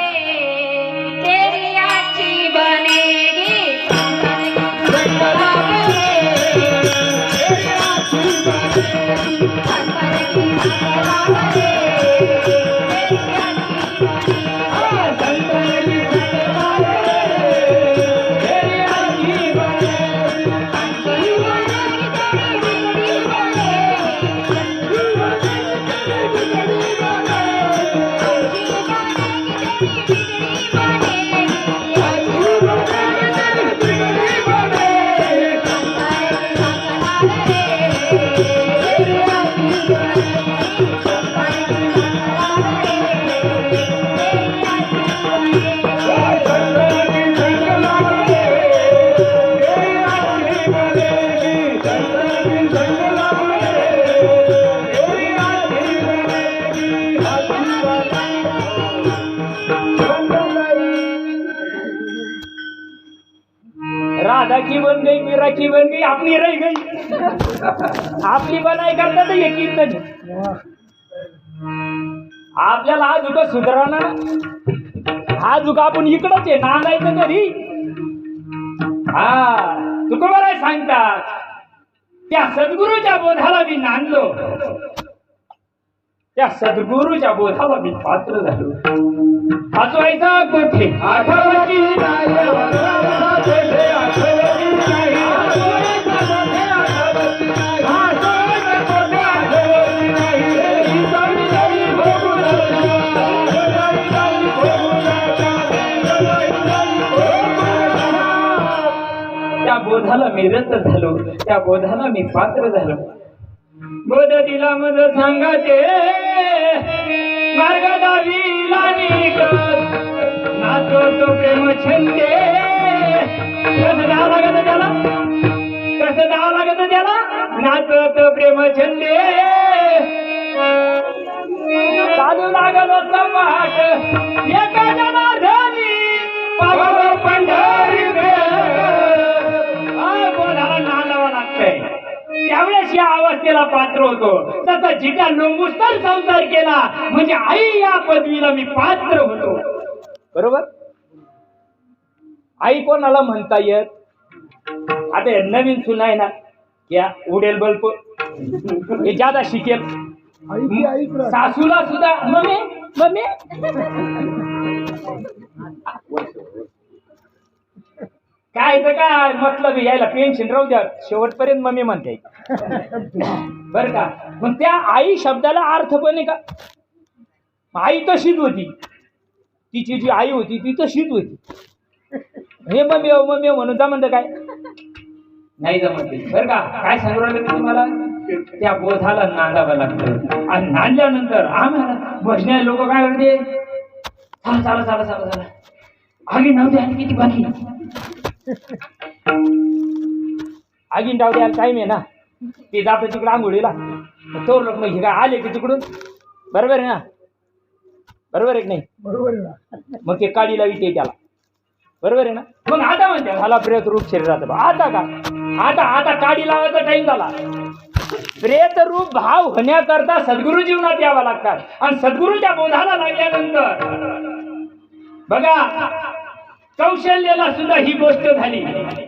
राधा की बन गई, मीरा की बन गई, अपनी रह गई. आपली बनाई करता तर यकीन नाही. आपल्याला हा जुका सुधारणार ना. हा जुका आपण इकडंच आहे, नांदायचं कधी. तुका बरं सांगतात त्या सद्गुरूच्या बोधाला मी नांदलो, त्या सद्गुरूच्या बोधाला मी पात्र झालो. वाचवायचा कुठे आठवती त्या बोधाला मी रत झालो, त्या बोधाला मी पात्र झालो. बोध दिला मज सांगाते मार्ग दावीला नाचो तो प्रेम छंदे. कसं द्यावं लागत त्याला, कसं द्यावं लागत त्याला, नाचत प्रेम छंदे. चालू लागलो सपाट एका जनार्दनी पावा पंढरी बोधाला नांदावं लागतंय. त्यावेळेस या अवस्थेला पात्र होतो. तसा जिका लोंबुस्तर संसार केला म्हणजे आई या पदवीला मी पात्र होतो. बरोबर. आई कोणाला म्हणता येत. आता हे नवीन सुना आहे ना, या उडेल बल्ब हे ज्यादा शिकेल. सासूला सुद्धा मम्मी मम्मी काय तर काय मतलब यायला पेन्शन राहू द्या, शेवटपर्यंत मम्मी म्हणते बर का. मग त्या आई शब्दाला अर्थ पण आहे का. आई तशीच होती, तिची जी आई होती ती तशीच होती. हे मम्मी मम्मी म्हणून जा म्हणतं काय नाही जमत बर का. काय सांगू राहिलं मी तुम्हाला, त्या बोधाला नांदावं लागतं. आणि नांदल्यानंतर आम्हाला भजण्या लोक काय करते, चला चला चला चला चला आगी नव्हते आणि किती बाकी आगीन डाव द्यायला टाईम आहे ना. ते जातं तिकडे आंघोळीला, तो लोक मग काय आले की तिकडून. बरोबर आहे ना, बरोबर आहे की नाही, बरोबर आहे ना. मग ते काडीला विटे त्याला, बरोबर आहे ना. मग आता म्हणते झाला प्रेत रूप शरीरात. आता का आता आता काडी लावायचा टाइम झाला. प्रेत रूप भाव होण्याकरता सद्गुरु जीवनात यावा लागतात. आणि सद्गुरूच्या बोधाला लागल्यानंतर बघा कौशल्याला सुद्धा ही गोष्ट झाली.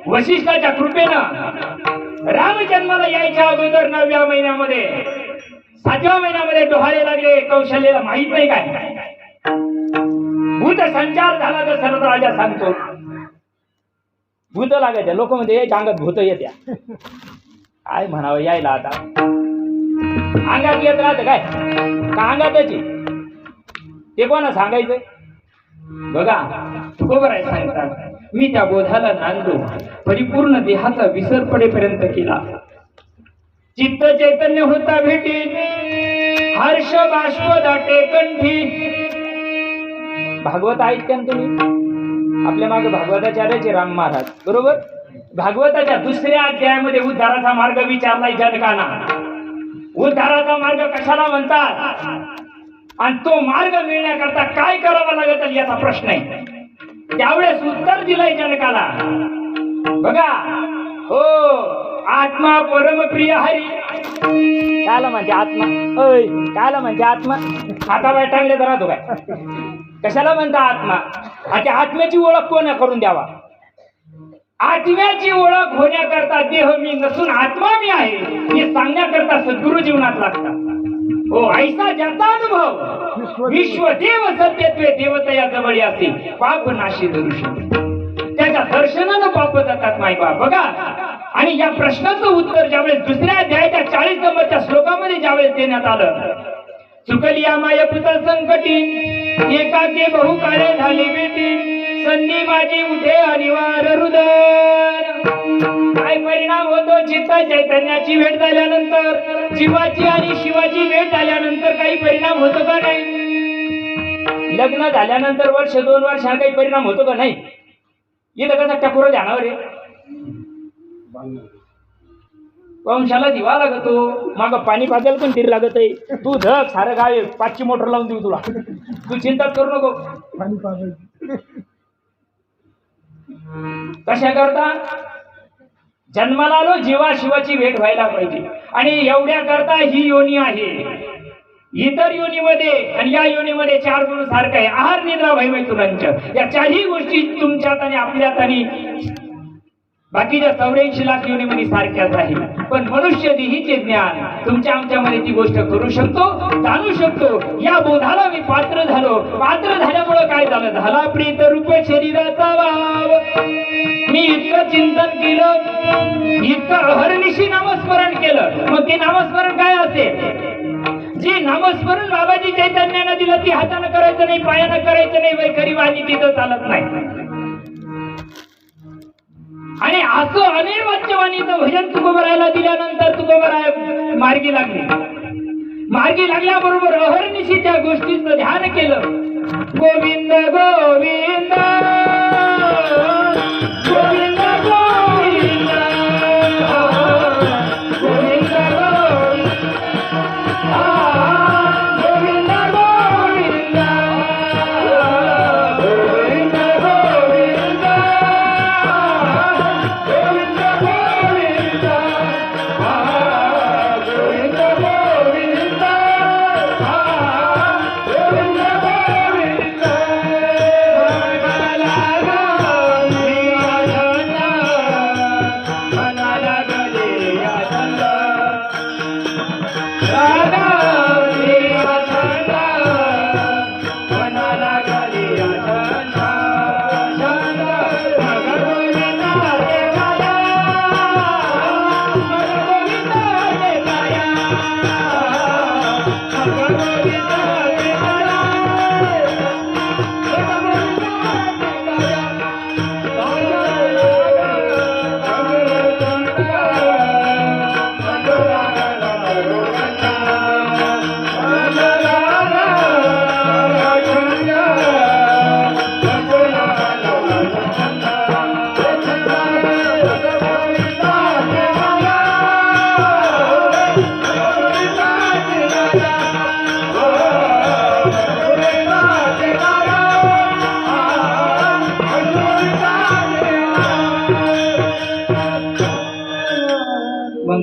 वशिष्ठाच्या कृपेनं राम जन्माला यायच्या अगोदर 9व्या महिन्यामध्ये 7व्या महिन्यामध्ये डोहाळे लागले. कौशल्याला माहित नाही काय भूत संचार झाला तर सर्व राजा सांगतो. भूत लागायच्या लोक म्हणजे यायच्या अंगात भूत येत्या. काय म्हणावं यायला आता अंगात येत राहतं काय का अंगातच ते कोणा सांगायचं. बघा बरोबर आहे सांगतात. मी त्या बोधाला नांदलो, परिपूर्ण देहाचा विसर पडेपर्यंत केला. चित्त चैतन्य होता भेटी, हर्ष बाष्प दाटे कंठी. भागवत ऐकता तुम्ही, आपल्या मागे भागवताचार्याचे राम महाराज बरोबर. भागवताच्या 2ऱ्या अध्यायामध्ये उद्धाराचा मार्ग विचारलाय जनकांना. उद्धाराचा मार्ग कशाला म्हणतात आणि तो मार्ग मिळण्याकरता काय करावं लागेल याचा प्रश्न आहे. त्यावेळेस उत्तर दिलंय जनकाला. बघा हो आत्मा परम प्रिय हरी. कायला म्हणते आत्मा, अय कायला म्हणते आत्मा. हाताला टांगले तर राहतो काय, कशाला म्हणता आत्मा. आता आत्म्याची ओळख कोणा करून द्यावा. आत्म्याची ओळख होण्याकरता देह मी नसून आत्मा मी आहे हे सांगण्याकरता सद्गुरु जीवनात लागतात. हो ऐसा ज्याचा अनुभव विश्वदेव सत्यत्वे देवतया जवळ असे पाप नाशी दृश्य. त्याच्या दर्शनानं पाप जातात मायबा. बघा आणि या प्रश्नाचं उत्तर ज्यावेळेस 2ऱ्या अध्यायाच्या 40 नंबरच्या श्लोकामध्ये ज्यावेळेस देण्यात आलं. चुकली माय पुत्र संकटी एकाके बहुकाळे झाली बेटी. संधी माझी उठे अनिवार रुदन. काय परिणाम होतो चित्त चैतन्याची भेट झाल्यानंतर, जीवाची आणि शिवाची भेट झाल्यानंतर काही परिणाम होतो का नाही. लग्न झाल्यानंतर वर्ष 2 वर्ष हा काही परिणाम होतो का नाही. इथं कसा टकोर ध्यानावर आहे. वंशाला दिवा लागतो, माग पाणी पाजायला पण तीर लागत आहे. तू धक सारं गाव 5ची मोटर लावून देऊ तुला, तू चिंताच करू नको. पाणी पाजायचं कशा करता जन्माला आलो, जीवा शिवाची भेट व्हायला पाहिजे. आणि एवढ्या करता ही योनी आहे. इतर योनीमध्ये आणि या योनीमध्ये 4 गुण सारखं आहे. आहार निद्रा भयमैथुनांच्या या 4ही गोष्टी तुमच्यात आणि आपल्यात आणि बाकीच्या 84 लाख योनीमध्ये सारख्याच आहे. पण मनुष्य देहीचे ज्ञान तुमच्या आमच्यामध्ये ती गोष्ट करू शकतो, जाणू शकतो. या बोधाला मी पात्र झालो. पात्र झाल्यामुळं काय झालं, झाला प्रीत रूप शरीराचा भाव. मी इतकं चिंतन केलं, इतकं अहर्निशी नामस्मरण केलं. मग ते नामस्मरण काय असेल. जे नामस्मरण बाबाजी चैतन्यानं दिलं ती हातानं करायचं नाही, पायानं करायचं नाही, वैखरी वाणी तिथं चालत नाही. आणि असं अनेक वाच्यवाणीचं भजन तुकोबरायला दिल्यानंतर तुकोबराय मार्गी लागली. मार्गी लागल्याबरोबर अहर्निशी त्या गोष्टीचं ध्यान केलं. गोविंद गोविंद गोविंद गोविंद गोविंद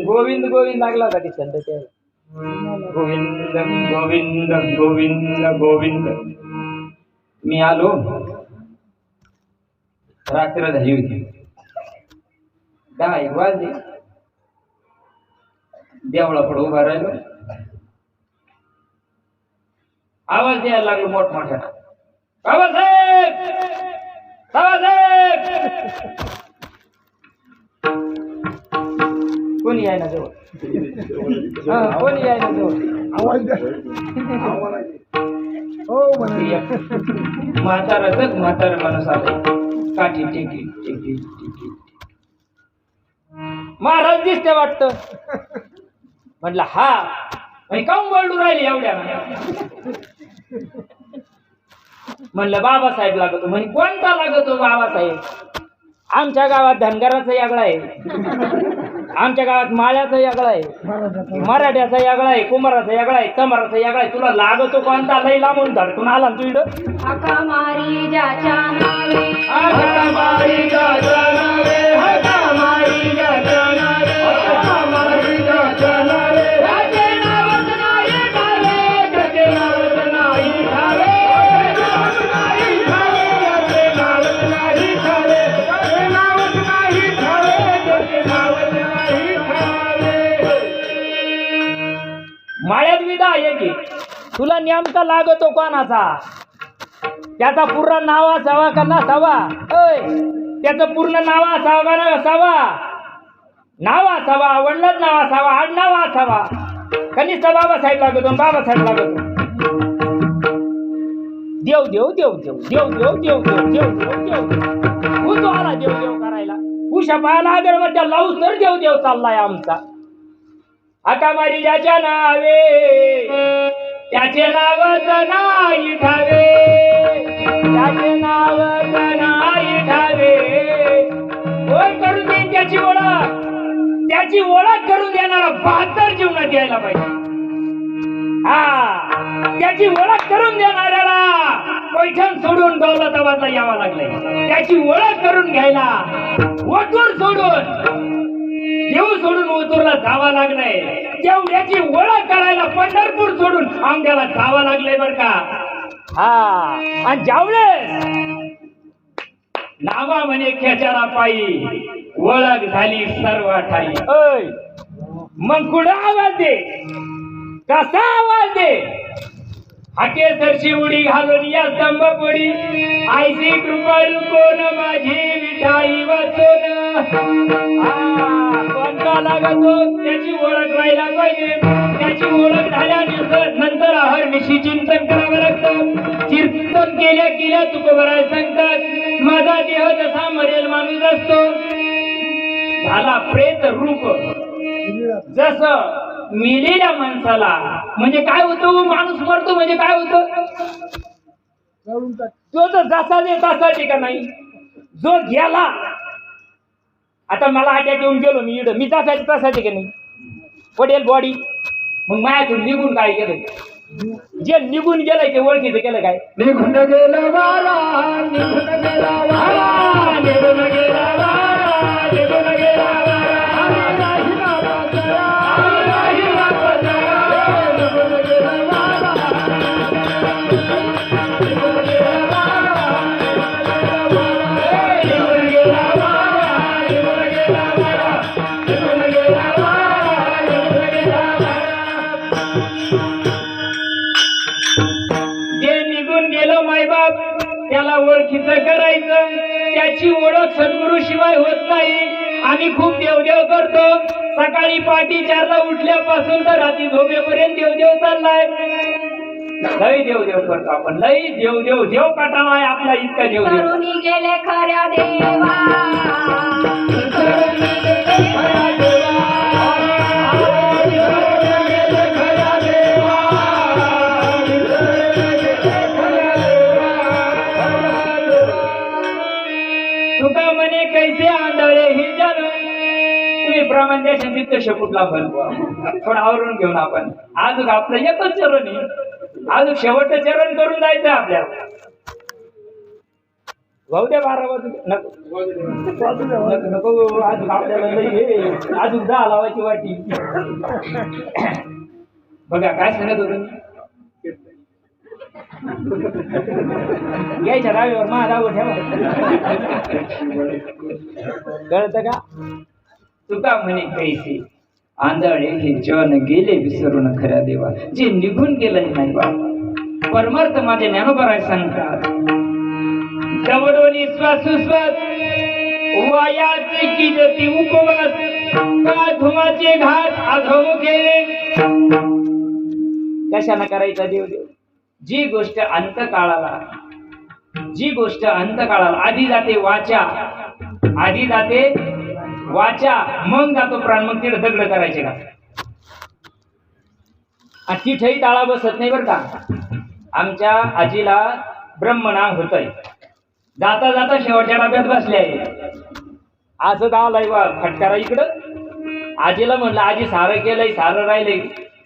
गोविंद गोविंद लागला होता की छंद त्या गोविंद गोविंद गोविंद गोविंद. मी आलो, रात्र झाली होती. 10 वाजले. देवळापुढे उभा राहिलो. आवाज द्यायला लागलो मोठमोठ्या. बाबासाहेब बाबासाहेब. कोणी आहे ना जवळ? कोणी आहे ना जवळ? म्हातारा माणूस आले. काठी टेकी टेकी टेकी. महाराज दिसते वाटतं. म्हटलं हा काऊन बोलू राहिले एवढ्या? म्हणलं बाबासाहेब लागतो. म्हणे कोणता लागतो बाबासाहेब? आमच्या गावात धनगराचा यागळा आहे, आमच्या गावात माळ्याचा यागळा आहे, मराठ्याचा यागळा आहे, कुमाराचा यागळा आहे, कमराचा यागळा आहे. तुला लागतो कोणता? लई लांबून धडकून आला तू इकडं. आका मारी ज्याच्या नावे, आका मारी ज्याच्या नावे, आका मारी ज्याच्या नावे, आका मारी ज्याच्या नावे, त्याचे नावच नाही ठावे, त्याचे नावच नाही ठावे, त्याचे नावच नाही ठावे, त्याचे नावच नाही ठावे, त्याचे नावच नाही ठावे. माळ्यात विदा आहे की तुला नेमका लागतो कोणाचा? त्याचा पूर्ण नाव असावा का नसावा? त्याचं पूर्ण नाव असावा का नसावा? नाव असावा, वडिलांचं नाव असावा, आडनाव असावा. कनिष्ठ बाबासाहेब लागतो, बाबासाहेब लागतो. देव देव देव देव देव देव देव देव देव देव देव. तो आला देव देव करायला. उशा पायाला अगरबत्त्या लावूस तर देव देव चाललाय आमचा. आका मारी ज्याच्या नावे, त्याचे नावच नाही ठावे, त्याचे नावच नाही ठावे. ओळख करून देईन त्याची ओळख, त्याची ओळख करून देणारा 72 जीवनात यायला पाहिजे. हा, त्याची ओळख करून देणाऱ्याला पैठण सोडून दौलताबादला यावं लागलंय. त्याची ओळख करून घ्यायला ओतूर सोडून, देव सोडून ओतूरला जावं लागलंय. तेवढ्याची ओळख करायला पंढरपूर सोडून आमच्याला जावं लागलंय बर का. हा, आणि ज्यावेळेस नावा म्हणे खेचारा पायी, ओळख झाली सर्व ठाई. मग कुठं आवाज दे, कसा आवाज दे? हाके सरशी उडी घालून या स्तंभ पुढी, आयसी कृपाळू कोण माझी विठाई वाचून. कोणता लागतो त्याची ओळख व्हायला पाहिजे. त्याची ओळख झाल्यानंतर अहर्निशी चिंतन करावं लागतं. चिंतन केल्या तुकोबराय सांगतात, माझा देह जसा मरेल माणूस असतो झाला प्रेत रूप. जसं मेलेल्या माणसाला म्हणजे काय होतं, माणूस मरतो म्हणजे काय होतं, तो तर जसा तसाच का नाही. जो गेला, आता मला अटॅक येऊन गेलो मी इकडं, मी तसाच का नाही, पडेल बॉडी. मग मायातून निघून काय केलं, जे निघून गेलंय ते ओळखीचं केलं काय. निघून गेला वारा, निघून गेला वारा, निघून गेला वारा, निघून गेला वारा. नाही बाबाचा, नाही बाबाचा, निघून गेला वारा, निघून गेला वारा, निघून गेला वारा, निघून गेला वारा, निघून गेला वारा, निघून गेला वारा. जे निघून गेलं मायबाप त्याला ओळखीचं करायचं. त्याची ओळख सद्गुरू शिवाय होत नाही. आम्ही खूप देवदेव करतो. सकाळी पाठी 4ला उठल्यापासून तर रात्री झोपेपर्यंत देवदेव चाललाय. लई देवदेव करतो आपण, लई देवदेव. देव काटावा आहे आपला इतका देवदेव. तरुणी गेले खऱ्या देवा, तरुणी गेले खऱ्या देवा, खऱ्या देवा, तुका म्हणे कैसे आंधळे ही जन. तुम्ही प्रमाण द्यायचं तिथं शेपूटला बनवा. थोडं आवरून घेऊन आपण आज आपलं एकच चरण आहे. आज शेवटचं चरण करून जायचं आपल्याला. भाऊ द्या 12 वाजून नको आज आपल्याला अजून 10 लावायची वाटी. बघा काय सांगत होतो घ्यायच्या डावीवर महारावर ठेवा. कळत का. तुका म्हणे कैसे आंधळे हे जन गेले विसरून खऱ्या देवा. जे निघून गेलं नाही बा परमार्थ माझे ज्ञानोबराय सांगतात. जवळोनी श्वासोश्वास वायाचे किजती उपवास का धुमाचे घात अधोमुखे. कशाला करायचा देवदेव. जी गोष्ट अंतकाळाला, जी गोष्ट अंतकाळाला आधी जाते वाचा, आधी जाते वाचा, मग जातो प्राण. मग तिथे दगड करायचे का. तिथेही ताळा बसत नाही बरं का. आमच्या आजीला ब्रह्मनाम होतंय. जाता जाता शेवटच्या डब्यात बसले आहे. असं आलाय बा फटकारा इकडं. आजीला म्हणलं आजी सारं केलंय, सारं राहिलंय,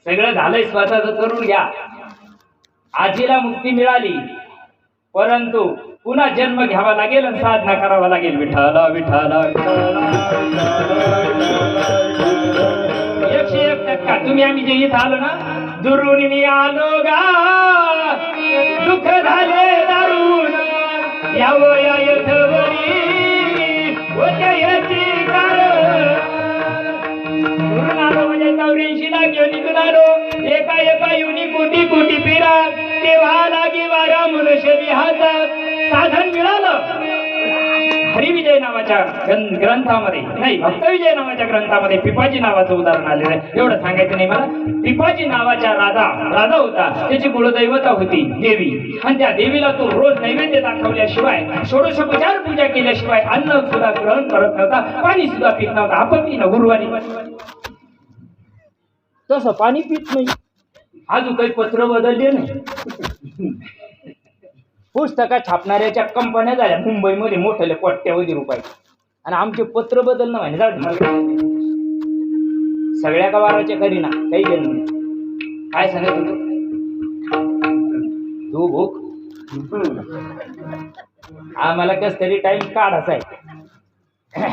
सगळं झालंय, स्वतःच करून घ्या. आजीला मुक्ती मिळाली, परंतु पुन्हा जन्म घ्यावा लागेल आणि साधना करावा लागेल. विठाला विठाला 101%. तुम्ही आम्ही जे इथं आलो ना, दुरून मी आलो गा, दुःख झाले दारुण यावया यथवरी होत्याची कारण. दुरून आलो म्हणजे 84 लाख घेऊन आलो. एका एका युनी कोटी कोटी पिरा तेव्हा लागे वारा मनुष्य हातात. साधन मिळालं. हरिविजय नावाच्या ग्रंथामध्ये, नाही भक्तविजय नावाच्या ग्रंथामध्ये पिपाजी नावाचं उदाहरण आलेलं आहे. एवढं सांगायचं नाही मला. पिपाजी नावाचा राजा होता. त्याची कुलदैवता होती देवी. आणि त्या देवीला तो रोज नैवेद्य दाखवल्याशिवाय, षोडशोपचार पूजा केल्याशिवाय अन्न सुद्धा ग्रहण करत नव्हता, पाणी सुद्धा पित नव्हता. आपण पिणं गुरुवारी तसं पाणी पित नाही. अजून काही पत्र बदलले नाही. पुस्तका छापणाऱ्याच्या कंपन्या झाल्या मुंबईमध्ये मोठ्याले कोट्यावधी रुपये. आणि आमचे पत्र बदलणं म्हणजे जाऊ सगळ्या कवाराच्या करीना काही गेलं नाही. काय सांगत होतो तू भूक. आम्हाला कस तरी टाइम काढायचा आहे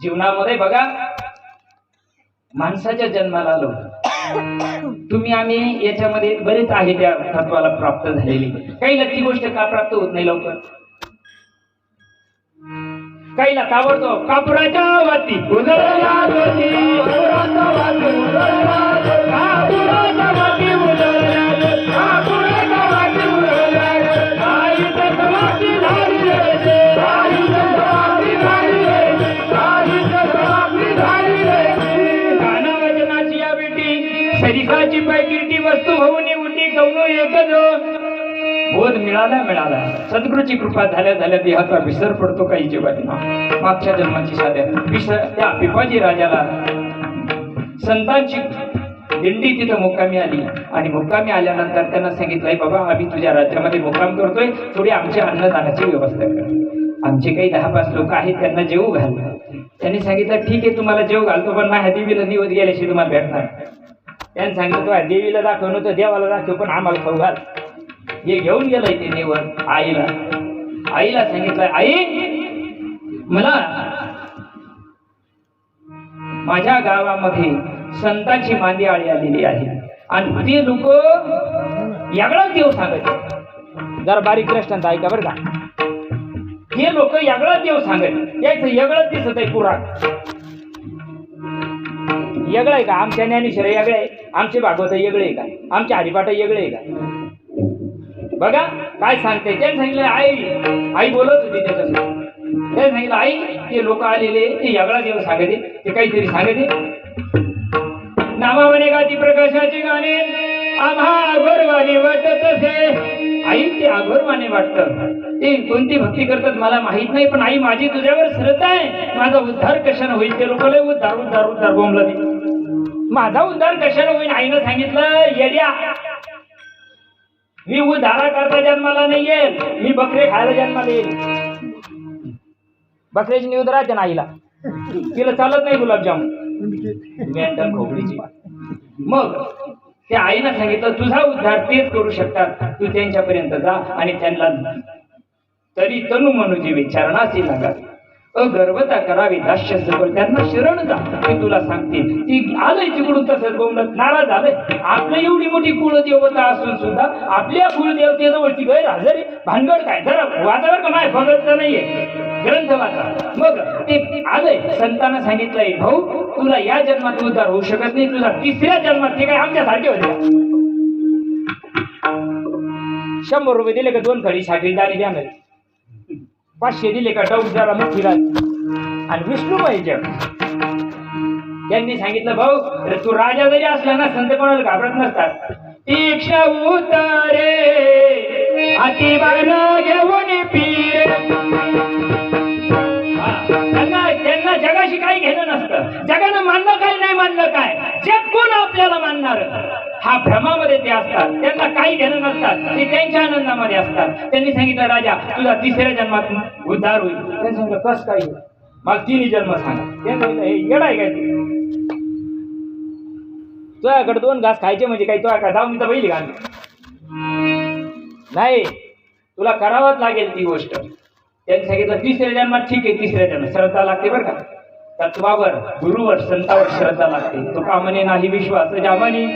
जीवनामध्ये. बघा माणसाच्या जन्माला आलो तुम्ही, आम्ही याच्यामध्ये बरेच आहे त्या तत्वाला प्राप्त झालेली. काहीला ती गोष्ट का प्राप्त होत नाही लवकर. काहीला ताबडतोब कापुराच्या वाती उजळल्या ज्योती, कापुराच्या वाती उजळल्या ज्योती, कापुराच्या वाती उजळल्या ज्योती, कापुराच्या वाती उजळल्या ज्योती. काहीच समाप्ती झाली रे, काहीच समाप्ती झाली रे, काहीच समाप्ती झाली रे. गाना वचनाची या बेटी सरिसाची पैकीटी वस्तू होऊन उठी कवनो एकच बोध मिळाला सद्गुरूची कृपा झाल्या देहाचा विसर पडतो काही जीवांना. मागच्या जन्माची साध्या विसर त्या पिपाजी राजाला संतांची दिंडी तिथं मुक्कामी आली आणि मुक्कामी आल्यानंतर त्यांना सांगितलंय बाबा आम्ही तुझ्या राज्यामध्ये मुक्काम करतोय, थोडी आमच्या अन्नदानाची व्यवस्था कर. आमचे काही 10-5 लोक आहेत त्यांना जेवू घाल. त्यांनी सांगितलं ठीक आहे तुम्हाला जेव घालतो, पण माझ्या देवीला निवत गेल्याशी तुम्हाला भेटणार. त्यांनी सांगितलं तो देवीला दाखव नव्हतं देवाला दाखव, पण आम्हाला खाऊ घाल. हे घेऊन गेलंय ते निवत आईला सांगितलं आई मला माझ्या गावामध्ये संतांची मांदी आळी आलेली आहे आणि ते लोक यागळाच देव सांगत. जरा बारीक दृष्टांत ऐका बरं का. हे लोक यागळाच देव सांगत यायचं यगळच दिसत आहे पुराण. यगळ आहे का? आमच्या ज्ञानेश्वर यगळे आहे, आमचे भागवत यगळे आहे का? आमचे हरिपाठ यगळे आहे का? बघा काय सांगते. त्याने सांगितलं आई बोलत होती त्याच्यासोबत. त्याने सांगितलं आई ते लोक आलेले ते यागळा देव सांगते, ते काहीतरी सांगते. नामावने गाती प्रकाशाचे गाणे आम्हा अघोरवाने वाटत असे. आई ते अघोरवाने वाटतं, ते कोणती भक्ती करतात मला माहित नाही, पण आई माझी तुझ्यावर श्रद्धा आहे. माझा उद्धार कशाने होईल? ते लोक लय उद्धार बोंबला ते. माझा उद्धार कशाने होईल? आईनं सांगितलं येड्या मी उद्धारा करता जन्माला नाही येईल, मी बकरे खायला जन्माला येईल. बकऱ्याची निवड राहते ना आईला, तिला चालत नाही गुलाबजामुन मेंटल खोबडीची. मग त्या आईनं सांगितलं तुझा उद्धार तेच करू शकतात, तू त्यांच्यापर्यंत जा आणि त्यांना तरी तनु मनुजी विचारणासी लागा. गर्वता करावी दास्य सकल त्यांना शरण जा, ते तुला सांगते. ती आलंय तिकडून तसंच बोंबलत नाराज झालंय. आपलं एवढी मोठी कुळदेवता असून सुद्धा आपल्या कुळदेवतेजवळ ती गैरहजेरी भानगड काय? जरा वाचावर का माय बघत नाहीये ग्रंथ वाचा. मग ते आलंय संतांना सांगितलंय भाऊ तुला या जन्मात उद्धार होऊ शकत नाही, तुला 3ऱ्या जन्मात. ते काय आमच्यासारखे होते? 100 रुपये दिले का 2 खडी साखळी दाणी द्या, 500 दिले का डौक जरा मोठी राहते. आणि विष्णुमय जग त्यांनी सांगितलं भाऊ तू राजा जरी असला ना संत कोणाला घाबरत नसतात. तीक्ष्ण उतारे हाती बाण घेऊन पीर. त्यांना जगाशी काही घेणं नसतं. जगानं मानलं काय नाही मानलं काय, जग कोण आपल्याला मानणार हा भ्रमामध्ये ते असतात. त्यांना काही घेणं नसतात, ते त्यांच्या आनंदामध्ये असतात. त्यांनी सांगितलं राजा तुझा 3ऱ्या जन्मात उद्धार होईल. त्यांनी सांगितलं कस काय? मला 3 जन्म सांगा. ते सांगितलं हे येडाय काय तुझ्याकडे 2 घास खायचे म्हणजे काही तुझ्या काय जाऊन बैल घाल नाही, तुला करावंच लागेल ती गोष्ट. त्यांनी सांगितलं 3ऱ्या जन्मात ठीक आहे, 3ऱ्या जन्मात श्रद्धा लागते बरं का. तत्वावर गुरुवर संतावर श्रद्धा लागते. तो का म्हणे नाही विश्वास जामानी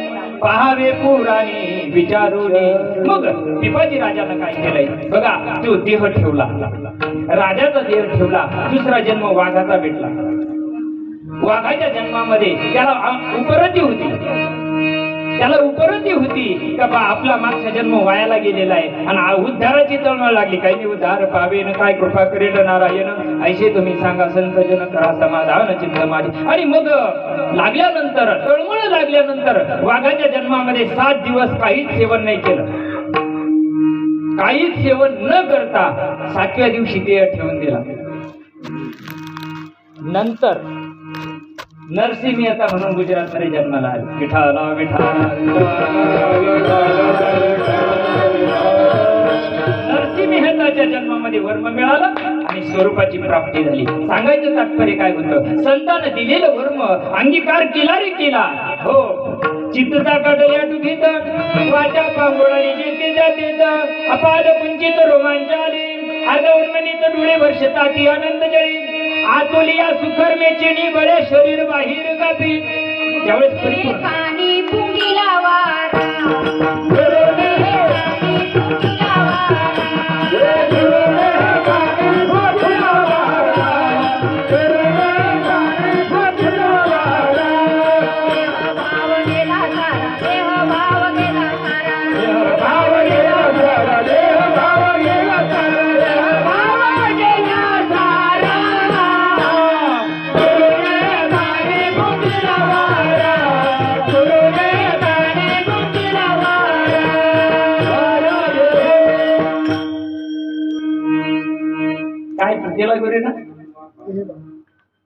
पहावे पुराणी विचारुनी. मग पिपाजी राजानं काय केलंय बघा, तो देह ठेवला, राजाचा देह ठेवला. 2रा जन्म वाघाचा भेटला. वाघाच्या जन्मामध्ये त्याला उपरती होती का बा आपला मागचा जन्म वायाला गेलेला आहे आणि उद्धाराची तळमळ लागली. काही नाही उद्धार पावेन काय कृपा करेल नारायण ऐसे तुम्ही सांगा संत जन करा समाधान चित्त माझे. आणि मग लागल्यानंतर तळमळ लागल्यानंतर वाघाच्या जन्मामध्ये 7 दिवस काहीच सेवन नाही केलं. काहीच सेवन न करता 7व्या दिवशी देह ठेवून दिला. नंतर नरसिंह मेहता म्हणून गुजरातमध्ये जन्माला आले. विठाला नरसिंह मेहताच्या जन्मामध्ये वर्म मिळाला आणि स्वरूपाची प्राप्ती झाली. सांगायचं तात्पर्य काय होतं, संतानं दिलेलं वर्म अंगीकार केला रे केला. हो चित्तचा काढल्या दुखीत वाचा पांगोळाली जेते जातेत अपाद कुंचित रोमांचाली अर्धवर्मनीत डोळे वर्षताती आनंद जळी आतोलिया सुखरमेचे निबळे शरीर बाहेर कापी. त्यावेळेस पाणी पुंगीला वारा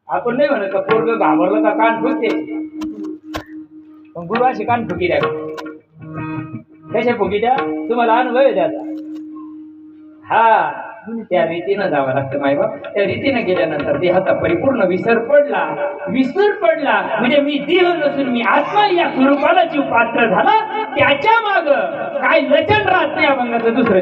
आपण नाही म्हणत का पोरग घाबरलं का कान फुटते, पण गुरु अशी कान फुकी द्या. कशा फुकी द्या तुम्हाला अनुभव आहे त्याचा. हा त्या रीतीनं जावं लागतं माय बाप. त्या रीतीनं गेल्यानंतर देहाचा परिपूर्ण विसर पडला. विसर पडला म्हणजे मी देह नसून मी आत्मा या स्वरूपाला जीव पात्र झाला. त्याच्या माग काय लचन राहत नाही अभंगाचं दुसरं.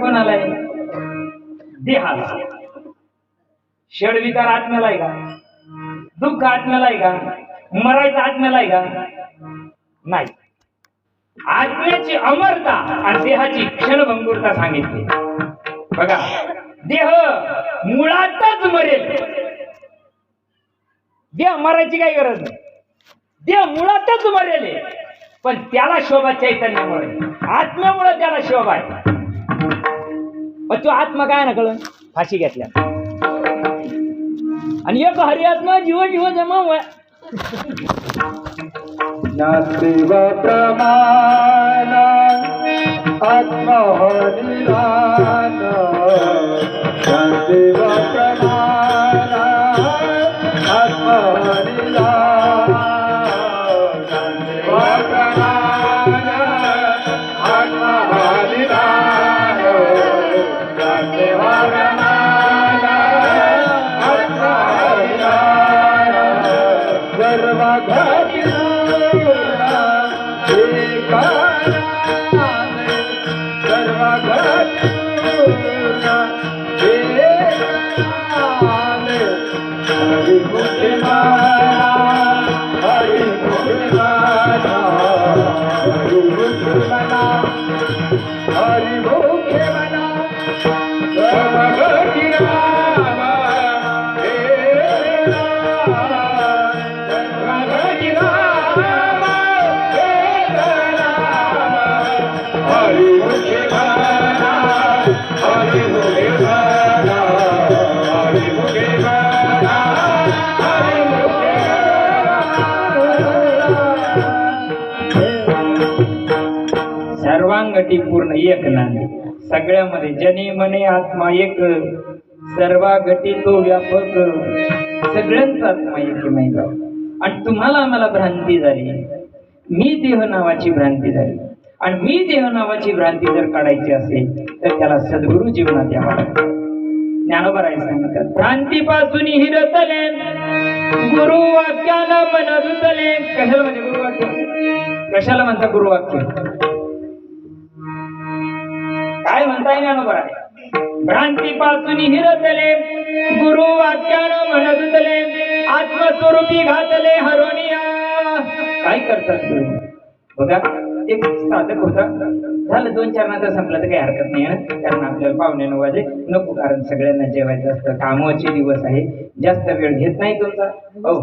पण आलाय देहाला. षडविकार आत्म्याला आहे का? दुःख आत्म्याला आहे का? मरायचं आत्म्याला आहे का? नाही. आत्म्याची अमरता आणि देहाची क्षणभंगुरता सांगितली. बघा देह मुळातच मरेल. देह मरायची काही गरज नाही. देह मुळातच मरेल, पण त्याला शोभा चैतन्यामुळे, आत्म्यामुळे त्याला शोभा आहे. तो आत्मा काय ना कळलं फाशी घेतल्या आणि एक हरी आत्मा जीव जीव जमा गटी पूर्ण एक नांदी. सगळ्यामध्ये जनी मने आत्मा एक, सर्वा गटी तो व्यापक, सगळ्यांचा आत्मा एक महिला. आणि तुम्हाला आम्हाला भ्रांती झाली, मी देह नावाची भ्रांती झाली. आणि मी देह नावाची भ्रांती जर काढायची असेल तर त्याला सद्गुरु जीवनात यावा लागतो. ज्ञानोबा राय सांगतात, भ्रांतीपासून हिरतले गुरु वाक्याला मन रुतले. कशाला म्हणजे गुरुवाक्य? कशाला म्हणता गुरुवाक्य? काय म्हणताय ज्ञानोबा राय? भ्रांतीपासून हिरतले गुरु वाक्याला मन रुतले, आत्मस्वरूपी घातले हरोनिया. काय करतात गुरु? बघा, एक साधक होता, झालं 2-4 नंतर संपलं तर काही हरकत नाही ना, कारण आपल्याला 8:45 वाजले नको, कारण सगळ्यांना जेवायचं असतं, कामाचे दिवस आहे, जास्त वेळ घेत नाही तुमचा. हो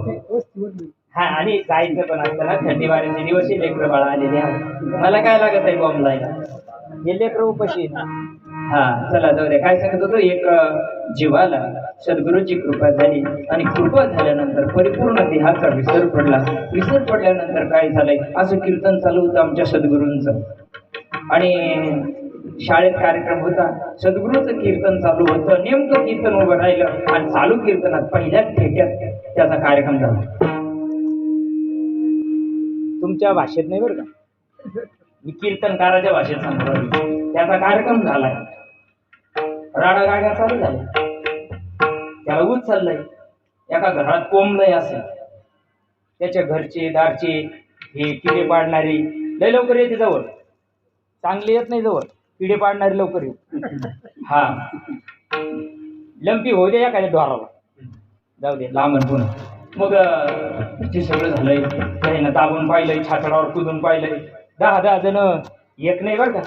हा, आणि जायचं पण असतं ना, थंडी वाऱ्याचे दिवस लेकरं बाळा आलेले आहेत. मला काय लागत आहे बॉम्ब लायला, हे लेकरं उपाशी. हा चला जाऊ द्या. काय सांगत होतो, एक जीवाला सद्गुरूची कृपा झाली आणि कृपा झाल्यानंतर परिपूर्ण देहाचा विसर पडला. विसर पडल्यानंतर काय झालंय, असं कीर्तन चालू होतं आमच्या सद्गुरूंचं. आणि शाळेत कार्यक्रम होता, सद्गुरूचं कीर्तन चालू होतं. नेमकं कीर्तन उभं राहिलं आणि चालू कीर्तनात पहिल्याच ठेक्यात त्याचा कार्यक्रम झाला. तुमच्या भाषेत नाही बरं का, मी कीर्तनकाराच्या भाषेत सांगतो. त्याचा कार्यक्रम झालाय, राडा गाड्या चालू झाल्या, त्याला ऊस चाललंय, एका घरात कोंबलंय असेल, त्याच्या घरचे दारचे हे किडे पाडणारी लय लवकर येते जवळ, चांगली येत नाही जवळ, किडे पाडणारी लवकर येत. हा लंपी होऊ दे एखाद्या ढोराला, जाऊ दे लांबण पुन्हा. मग ते सगळं झालंय, त्याने दाबून पाहिलंय, छातडावर कुदून पाहिलंय, 10 जण एक नाही बरं का,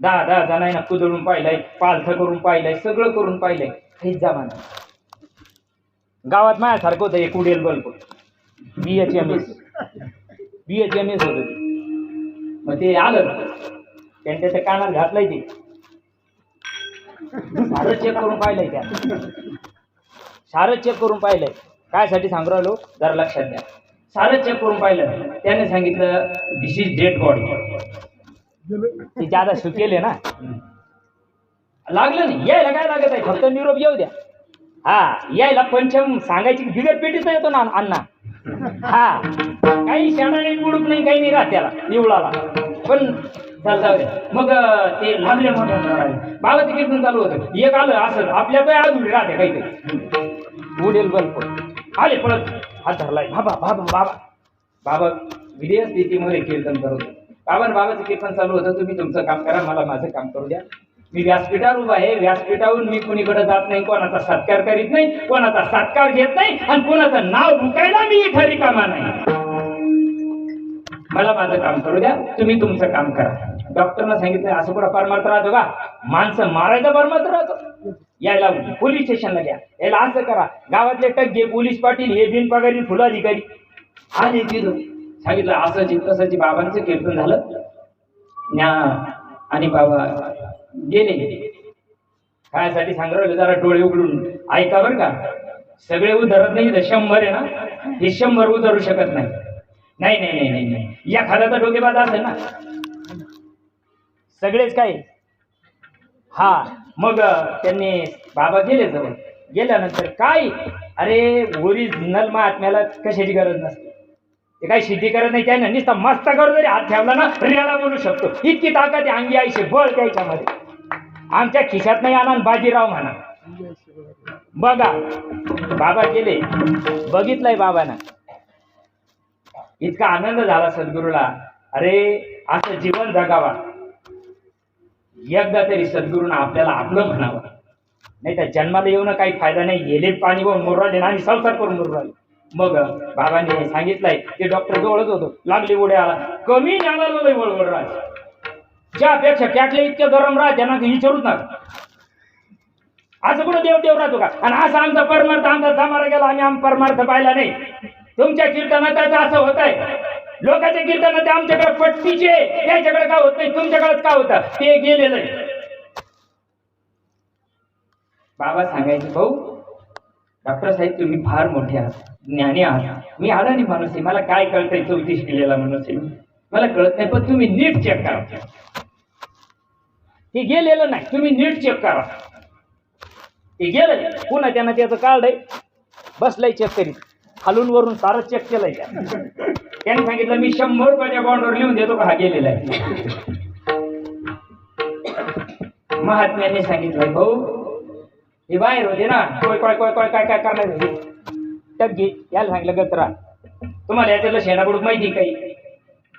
10 जणांना कुदळून पाहिलंय, पालथं करून पाहिलंय, सगळं करून पाहिलंय. काहीच जमाना. गावात माझ्यासारखं होतं एक उडेल बल्ब, BHMS होतं ते. मग ते आलं, त्याने त्याच्या कानात घातलंय, ते सारं चेक करून पाहिलंय, त्या सारं चेक करून पाहिलंय. कायसाठी सांगू राहिलो जरा लक्षात द्या. सारं चेक करून पाहिलं, त्याने सांगितलं दिस इज डेड बॉडी. ते ज्यादा सुकेले ना, लागलं नाही यायला, काय लागत आहे, फक्त निरोप येऊ द्या. हा यायला पंचम सांगायची बिगर पेटीच येतो ना अण्णा. हा काही शेणा नाही, बुडूक नाही, काही नाही राहत त्याला निवळाला, पण जाऊ द्या. मग ते लागले मोठ्या बाबाचं कीर्तन चालू होतं. एक आलं असं आपल्या तर अजून राहते काहीतरी, उडेल बल्ब आले पळत, हात धरलाय, बाबा बाबा बाबा बाबा विधेय स्थितीमध्ये कीर्तन करत. बाबाचं कीर्तन चालू होतं, तुम्ही तुमचं काम करा, मला माझं काम करू द्या. मी व्यासपीठावर उभा आहे, व्यासपीठावरून मी कुणीकडे जात नाही, कोणाचा सत्कार करीत नाही, कोणाचा सत्कार घेत नाही, आणि कोणाचं नाव भुकायला मी इथं रिकामा नाही. मला माझं काम करू द्या, तुम्ही तुमचं काम करा. डॉक्टरना सांगितलं असं कुठं परमार्थ राहतो का, माणसं मारायचा परमार्थ राहतो. यायला पोलीस स्टेशनला घ्या, यायला असं करा. गावातले टग्गे पोलीस पाटील हे बिनपगारी फुलाधिकारी आले तिथं, सांगितलं असंच तसंच. बाबांचं कीर्तन झालं ज्ञा, आणि बाबा गेले. कायसाठी सांगू, जरा डोळे उघडून ऐका बरं का. सगळे उधरत नाही, 100 आहे ना, हे 100 उधरू शकत नाही. नाही नाही नाही नाही, एखादा डोकेबाज असेल ना, सगळेच काय. हा मग त्यांनी बाबा गेले जवळ, गेल्यानंतर काय, अरे ओरिजिनल महात्म्याला कशाची गरज नसते, ते काही सिद्धी करत नाही. त्याने नुसता मस्तकावर जरी हात ठेवला ना, रेडा बोलू शकतो, इतकी ताकद आहे अंगी, आईशे बळ त्याच्यामध्ये. आमच्या खिशात नाही आणा, बाजीराव म्हणा. बघा बाबा गेले, बघितलंय बाबांना, इतका आनंद झाला सद्गुरूला. अरे असं जीवन जगावा, एकदा तरी सद्गुरूनं आपल्याला आपलं म्हणावं, नाही तर जन्माला येऊन काही फायदा नाही. गेले पाणी व मुरवाले आणि संसार करून मुरवाले. मग बाबांनी सांगितलंय, ते डॉक्टर जवळच होतो, लागली उड्या आला, कमी ज्ञानाला लय वळवळ राहते, ज्यापेक्षा टॅकले इतके गरम राहते ना, विचारूच ना. असं कुठं देव राहतो का? आणि असं आमचा परमार्थ आमचा जमारा गेला, आम्ही परमार्थ पाहिला नाही. तुमच्या कीर्तनात असं होत आहे, लोकांच्या कीर्तनात आमच्याकडे पट्टीचे, त्याच्याकडे का होत नाही, तुमच्याकडेच का होतं, ते गेलेलं आहे. बाबा सांगायचे, भाऊ डॉक्टर साहेब तुम्ही फार मोठे आहात, ज्ञानी आहात, मी अडाणी माणूस आहे, मला काय कळतंय, 34 केलेला माणूस आहे, मला कळत नाही, पण तुम्ही नीट चेक करा. ते गेलेलं नाही, तुम्ही नीट चेक करा. ते गेलं पुन्हा त्यानं त्याचं कार्ड आहे बसलंय चेक करीत, खालून वरून सारं चेक केलंय. त्याने सांगितलं मी 100 रुपयाच्या बॉन्डवर लिहून देतो का हा गेलेला आहे. महात्म्याने सांगितलं भाऊ हे बाहेर होते ना, कोय कोय कोय कोय काय काय करणार टक घे. याला सांगितलं गत्रा तुम्हाला याच्यातलं शेणाबुडूक माहिती काही,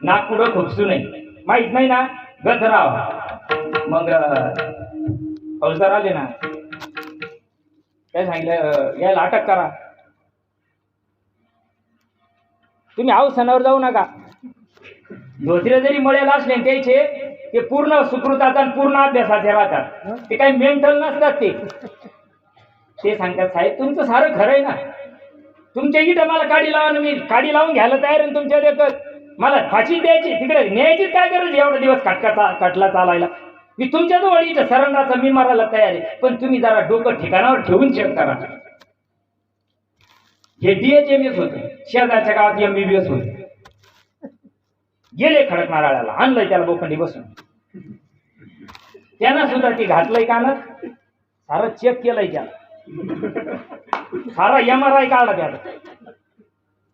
नाक पुढं खुपसू नाही, माहित नाही ना गजराव. मग फौजदार आले ना, काय सांगितलं याला अटक करा. तुम्ही अवसानावर जाऊ नका. धोत्रे जरी मळ्याला असले त्याचे ते पूर्ण सुकृताचा आणि पूर्ण अभ्यासाचे राहतात, ते काही मेंटल नसतात. ते सांगतात साहेब तुमचं सारं खरं आहे ना, तुमच्या इथं मला काडी लावा ना, मी काडी लावून घ्यायला तयार आहे. तुमच्या देखत मला फाशी द्यायची तिकडे न्यायचीच काय गरज एवढा दिवस कटला चालायला. मी तुमच्या जवळ इथं सरंडाचा मी मारायला तयार आहे, पण तुम्ही जरा डोकं ठिकाणावर ठेवून चेक करा. हे DHMS होते, शेजारच्या गावात MBBS होते. गेले खडक नारळाला, आणलंय त्याला बोखंडी बसून, त्यांना सुद्धा ती घातलंय कानात, सारं चेक केलंय त्याला, सारा MRI काढला त्याला.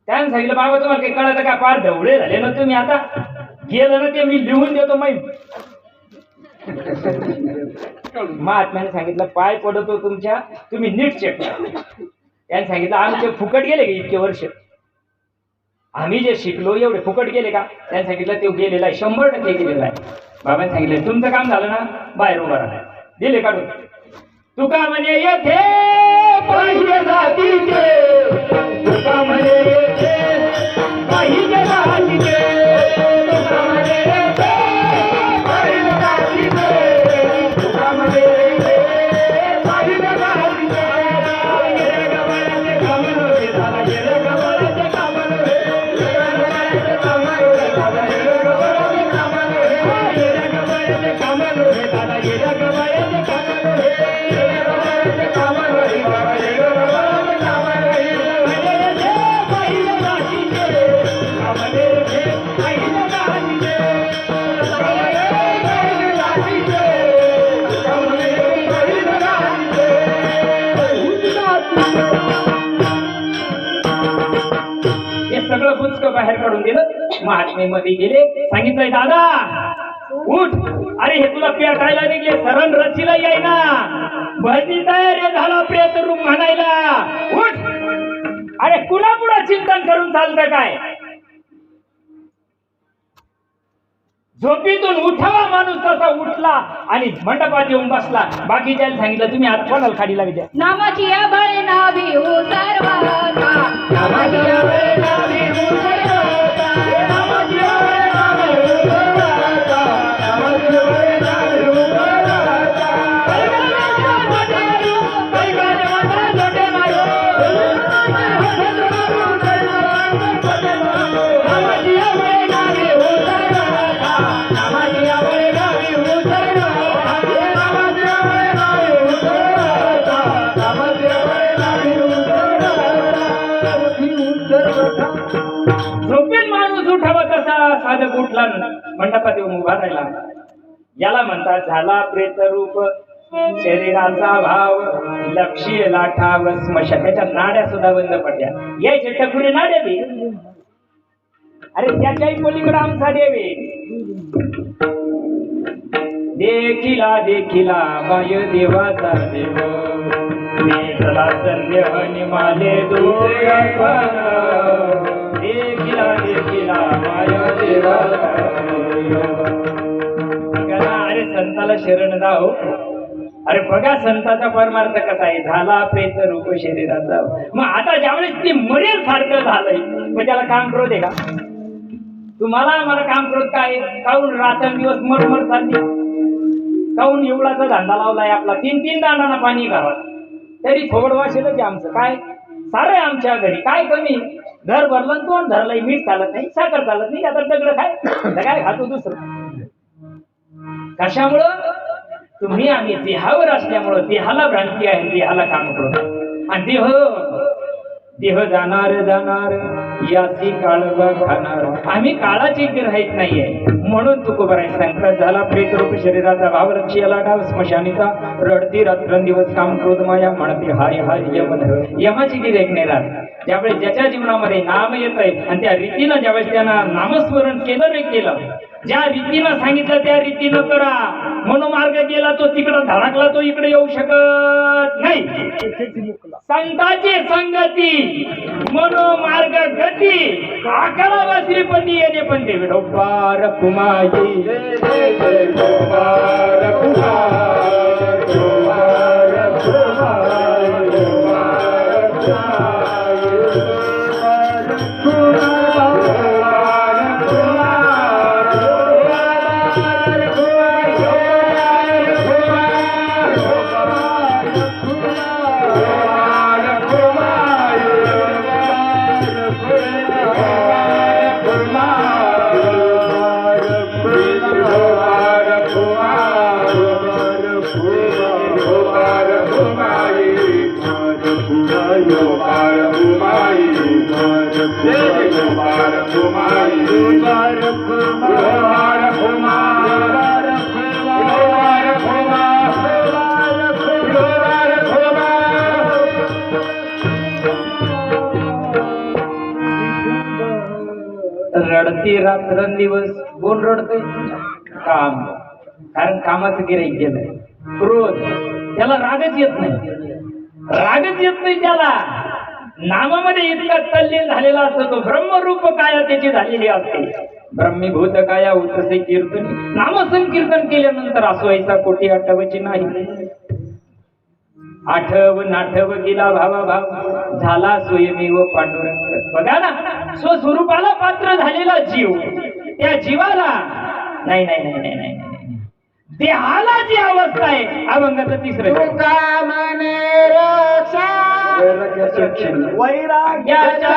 त्यानं सांगितलं बाबा तुम्हाला काही कळतं का, फार ढवळे झाले ना तुम्ही, आता गेलं ना ते मी लिहून देतो. महात्म्याने सांगितलं पाय पडतो तुमच्या, तुम्ही नीट चेक करा. त्याने सांगितलं आमचे फुकट गेले का इतके वर्ष, आम्ही जे शिकलो एवढे फुकट गेले का. त्याने सांगितलं ते गेलेला आहे, 100% गेलेला आहे. बाबांनी सांगितलं तुमचं काम झालं ना, बाहेर उभा राहा. दिले काढून. तुका म्हणे येथे पाहिजे जातीचे, तुका म्हणे येथे पाहिजे जातीचे, तुका म्हणे येथे पाहिजे जातीचे, तुका म्हणे येथे पाहिजे जातीचे. ये गवळ्याचे कामन होते झाला, ये गवळ्याचे कामन होते, ये गवळ्याचे कामन होते झाला, ये गवळ्याचे कामन होते, ये गवळ्याचे कामन होते झाला, ये गवळ्याचे कामन होते. सगळं पुस्तक बाहेर काढून दिलं. महात्मेमध्ये गेले, सांगितलंय दादा उठ, अरे हे तुला पेटायला निघले, सरण रचीला याय ना, भरती तयारी झाला प्रेत रूप म्हणायला, उठ. अरे कुणा पुढं चिंतन करून चालतं काय, झोपीतून उठावा माणूस तसा उठला आणि मंडपात येऊन बसला. बाकी ज्याला सांगितलं तुम्ही आता कोणाला खाडी लावी द्या. नामाची या बळे नाभी हो सर्वाता, नामाची या बळे नाभी हो सर्वाता, नामाची या बळे नाभी हो सर्वाता, नामाची या बळे नाभी हो सर्वाता. कैगाने मारू, कैगाने मारू, जोटे मारू, नामाची या बळे नाभी हो सर्वाता, नामाची या बळे नाभी हो सर्वाता, नामाची या बळे नाभी हो सर्वाता, नामाची या बळे नाभी हो सर्वाता. झोपेल माणूस उठावा कसा, साधक उठला मंडपात येऊन उभा राहिला. याला म्हणतात झाला प्रेतरूप, शरीराचा भाव लक्ष्य लाठाव स्मशा. त्याच्या नाड्या सुद्धा बंद पडल्या, यायचे टकुरे नाड्या बी. अरे त्याच्याही पलीकडे आमचा देवे. देखिला देखिला बाय देवाचा देव, मेघला संदेह निमाले दुसरे अर्पण. देखिला देखिला बाय देवाचा देव. अरे संताला शरण जाओ. अरे बघा संताचा परमार्थ कसा आहे, झाला प्रेत रूप शरीराचा. मग आता ज्यावेळेस ती मरेल सारखं झालंय, मग त्याला काम क्रोध आहे का. तुम्हाला मला काम क्रोध काय, काहून रात्रंदिवस मरमर चालली, काहून एवढाचा धंदा लावलाय आपला, 3-3 दांडाना पाणी घालत, तरी थोडं वाशेलच आमचं काय सारं आमच्या घरी. काय कमी, घर भरलं तोंड धरलंय, मीठ चालत नाही, साखर चालत नाही, आता दगड काय खातो दुसरं. कशामुळं, तुम्ही आम्ही देहावर असल्यामुळं, देहाला भ्रांती आहे, देहाला काम करतो. आणि देह जाणार जाणार याची काळवा खाणार. आम्ही काळाची गिऱ्हाईक नाहीये म्हणून तुकोबराय संकट झाला प्रेतरूप शरीराचा भाव रक्षियाला डाव स्मशानीचा रडती रात्रंदिवस काम क्रोध माया म्हणते हाय हाय यमन. यमाची गिऱ्हाईक नाही राहत. ज्यावेळेस ज्याच्या जीवनामध्ये नाम येत आहे आणि त्या रीतीनं ज्यावेळेस त्यांना नामस्मरण केलं रे केलं, ज्या रीतीनं सांगितलं त्या रीतीनं करा. मनोमार्ग गेला तो तिकडं धडकला तो इकडे येऊ शकत नाही. संतांची संगती मनोमार्ग गती आकळावा श्रीपती येणे पण ते विडोपार कुमाई कुमार कुमार कुमार रडती रात्रंदिवस कोण रडतय? काम. कारण कामाचं गिऱ्हाईक गेलंय. क्रोध, त्याला रागच येत नाही. रागच येत नाही त्याला. नामामध्ये इतका तल्लीन झालेला असतो तो. ब्रह्मरूप काया त्याची झालेली असते. ब्रह्मीभूत काया उतसे कीर्तन. नामसंकीर्तन केल्यानंतर असवायचा कोटी आठवची नाही. आठव नाठव गेला भावा भाव झाला स्वयमेव पांडुरंग. बघा ना, स्वस्वरूपाला पात्र झालेला जीव त्या जीवाला नाही नाही नाही नाही नाही नाही देहाला जी अवस्था आहे अभंगाचं तिसरं वैराग्याच्या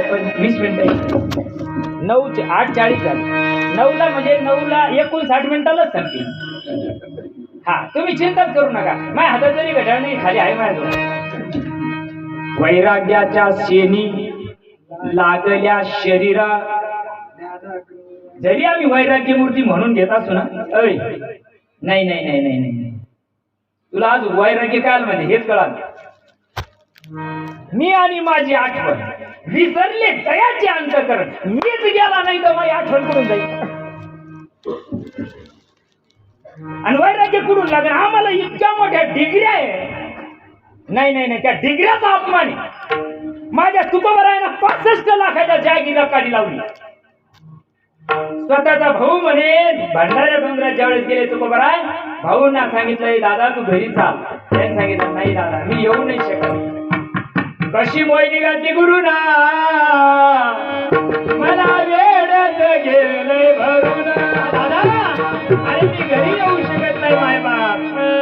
पण 20 मिनिटं 8:40 झाले. 9ला म्हणजे 9ला 59 मिनिटालाच संपली. हा तुम्ही चिंताच करू नका, माझ्या हातात जरी घड्याळ नाही, खाली आहे माझ्याजवळ. वैराग्याच्या शेणी लागल्या शरीरा, जरी आम्ही वैराग्य मूर्ती म्हणून घेत असू ना, अय नाही नाही नाही नाही नाही, तुला आज वैराग्य काय म्हणजे हेच कळाल. मी आणि माझी आठवण विसरले दयाचे अंतःकरण, मीच गेला नाही तर माझी आठवण करून जाईल. आणि वैराग्य कुठून लागेल, आम्हाला इतक्या मोठ्या डिग्र्या आहे. नाही नाही नाही, त्या डिग्र्याचा अपमान आहे. माझ्या तुकोबरायनं 65 लाखाच्या जागीला काढी लावली. स्वतःचा भाऊ म्हणे भंडाऱ्या डोंगरात ज्यावेळेस गेले तुकोबराय, भाऊंना सांगितलंय दादा तू घरी चाल. त्यांनी सांगितलं नाही दादा मी येऊ नाही शकत. कशी मोहिनी घातली गुरुना, मला वेडच गेलंय भरून. दादा अरे मी घरी येऊ शकत नाही माय बाप.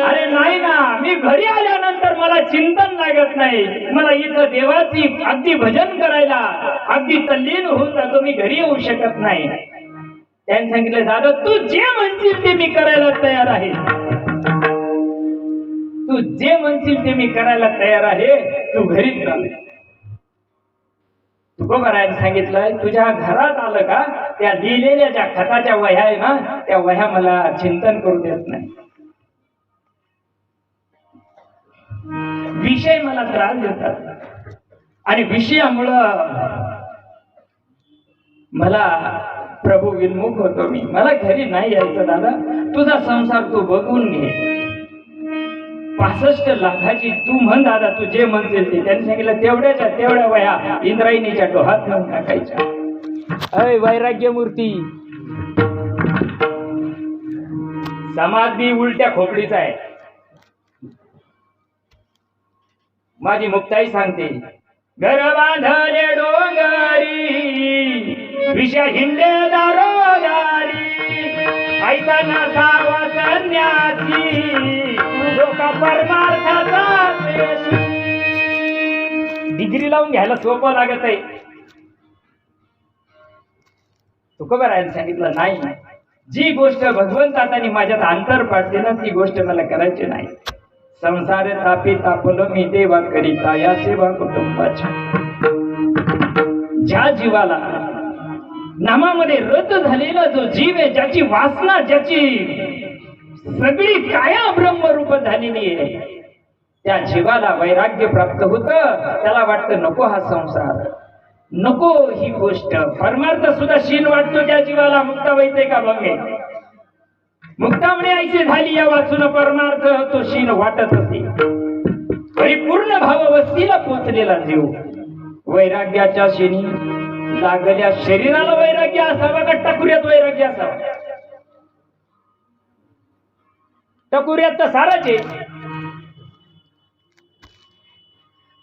अरे नाही ना, मी घरी आल्यानंतर मला चिंतन लागत नाही, मला इथं देवाची अगदी भजन करायला अगदी तल्लीन होऊन जातो, मी घरी येऊ शकत नाही. त्यांनी सांगितलं दादा तू जे म्हणशील ते मी करायला तयार आहे, तू जे म्हणशील ते मी करायला तयार आहे, तू घरीच राह. तुकोबरायने सांगितलं तुझ्या घरात आलं का, त्या लिहिलेल्या ज्या खताच्या वह्या आहे ना, त्या वह्या मला चिंतन करू देत नाही. विषय मला त्रास देतात आणि विषयामुळं मला प्रभू विन्मुख होतो. मी मला घरी नाही यायचं दादा, तुझा संसार तू बघून घे. 65 लाखाची तू म्हण दादा, तू जे म्हणतील ते. त्यांनी सांगितलं तेवढ्याच्या तेवढ्या वया इंद्रायणीच्या डोहात नेऊन टाकायच्या. अय वैराग्य मूर्ती, समाज बी उलट्या खोपडीचा आहे. माझी मुक्ताई सांगते घर बांधले डोंगरी, विषय हिंडे दारोदारी, ऐसा नसावा संन्यासी, लोक परमार्थाचा पेशी. डिग्री लावून घ्यायला सोपं लागत आहे. तुकोबरायने सांगितलं नाही, जी गोष्ट भगवंतात आणि माझ्यात अंतर पाडते ना ती गोष्ट मला करायची नाही. संसार तापी तापलो मी देवा करिता, या सेवा कुटुंबाच्या. ज्या जीवाला नामामध्ये रत झालेला जो जीव आहे, ज्याची वासना, ज्याची सगळी काया ब्रह्मरूप झालेली आहे, त्या जीवाला वैराग्य प्राप्त होतं. त्याला वाटतं नको हा संसार, नको ही गोष्ट. परमार्थ सुद्धा शीन वाटतो त्या जीवाला. मुक्ता व्हायचंय का भंगे, मुक्तामणी ऐशी झाली या वाचून परमार्थ तो शीन वाटत असे. परिपूर्ण भावावस्थेला पोचलेला जीव वैराग्याच्या शीनी लागल्या शरीराला वैराग्य असावा का टकुऱ्यात वैराग्य असावा? टकुऱ्यात तर साराच आहे.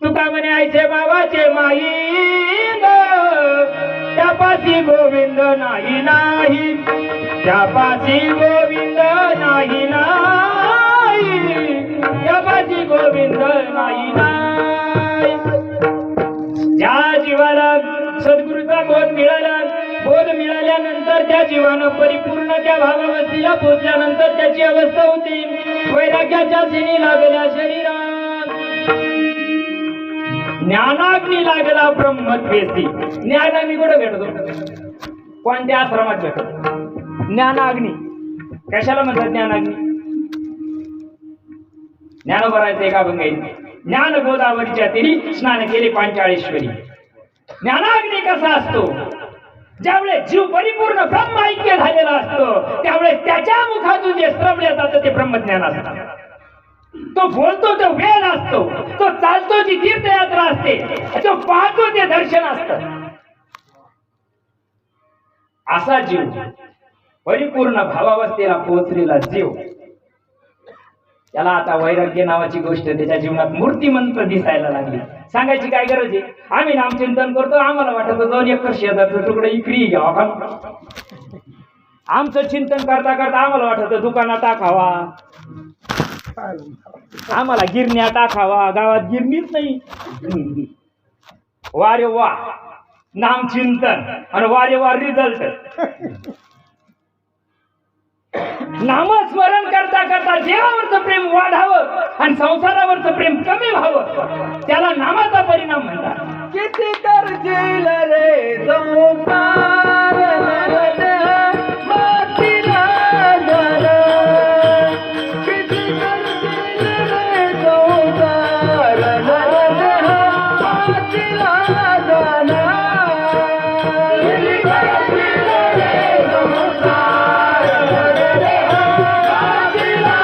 तुका म्हणे आईचे बाबाचे माई, त्यापाशी गोविंद नाही नाही, त्यापाशी गोविंद नाही नाही, त्यापाशी गोविंद नाही नाही. ज्या जीवाला सद्गुरूचा बोध मिळाल्यानंतर त्या जीवानं परिपूर्ण त्या भावावस्थेला पोचल्यानंतर त्याची अवस्था होती वैराग्याच्या सिनी लागल्या शरीरात. ज्ञानाग्नी लागला ब्रह्मत्वेसी. ज्ञानाग्नी कुठे भेटतो, कोणत्या आश्रमात भेटतो ज्ञानाग्नी? कशाला म्हणतात ज्ञानाग्नी? ज्ञानोबरायचं एका भंगाई ज्ञान गोदावरीच्या तीरी स्नान केले पांचाळेश्वरी. ज्ञानाग्नी कसा असतो? ज्यावेळेस जीव परिपूर्ण ब्रह्म ऐक्य झालेला असतो त्यावेळेस त्याच्या मुखातून जे श्रवण जातं ते ब्रह्मज्ञान असतं. तो बोलतो तो वेद असतो, तो चालतो ती तीर्थयात्रा असते, तो पाहतो ते दर्शन असतं. असा जीव परिपूर्ण भावावस्थेला पोहोचलेला जीव, त्याला आता वैराग्य नावाची गोष्ट त्याच्या जीवनात मूर्तिमंत दिसायला लागली. सांगायची काय गरज आहे? आम्ही नामचिंतन करतो, आम्हाला वाटत 2 एकर शेताचं तुकडं इकडी घ्यावा. आमचं चिंतन करता करता आम्हाला वाटत दुकानात टाकावा, आम्हाला गिरण्या टाकावा. गावात गिरणीच नाही. वारे वा नामचिंतन आणि वारे वा रिझल्ट. नामस्मरण करता करता देवावरचं प्रेम वाढावं आणि संसारावरचं प्रेम कमी व्हावं, त्याला नामाचा परिणाम म्हणतात. किती करशील रे संसार मातीला घर, किती करशील रे संसार मातीला घर, किती करशील रे संसार मातीला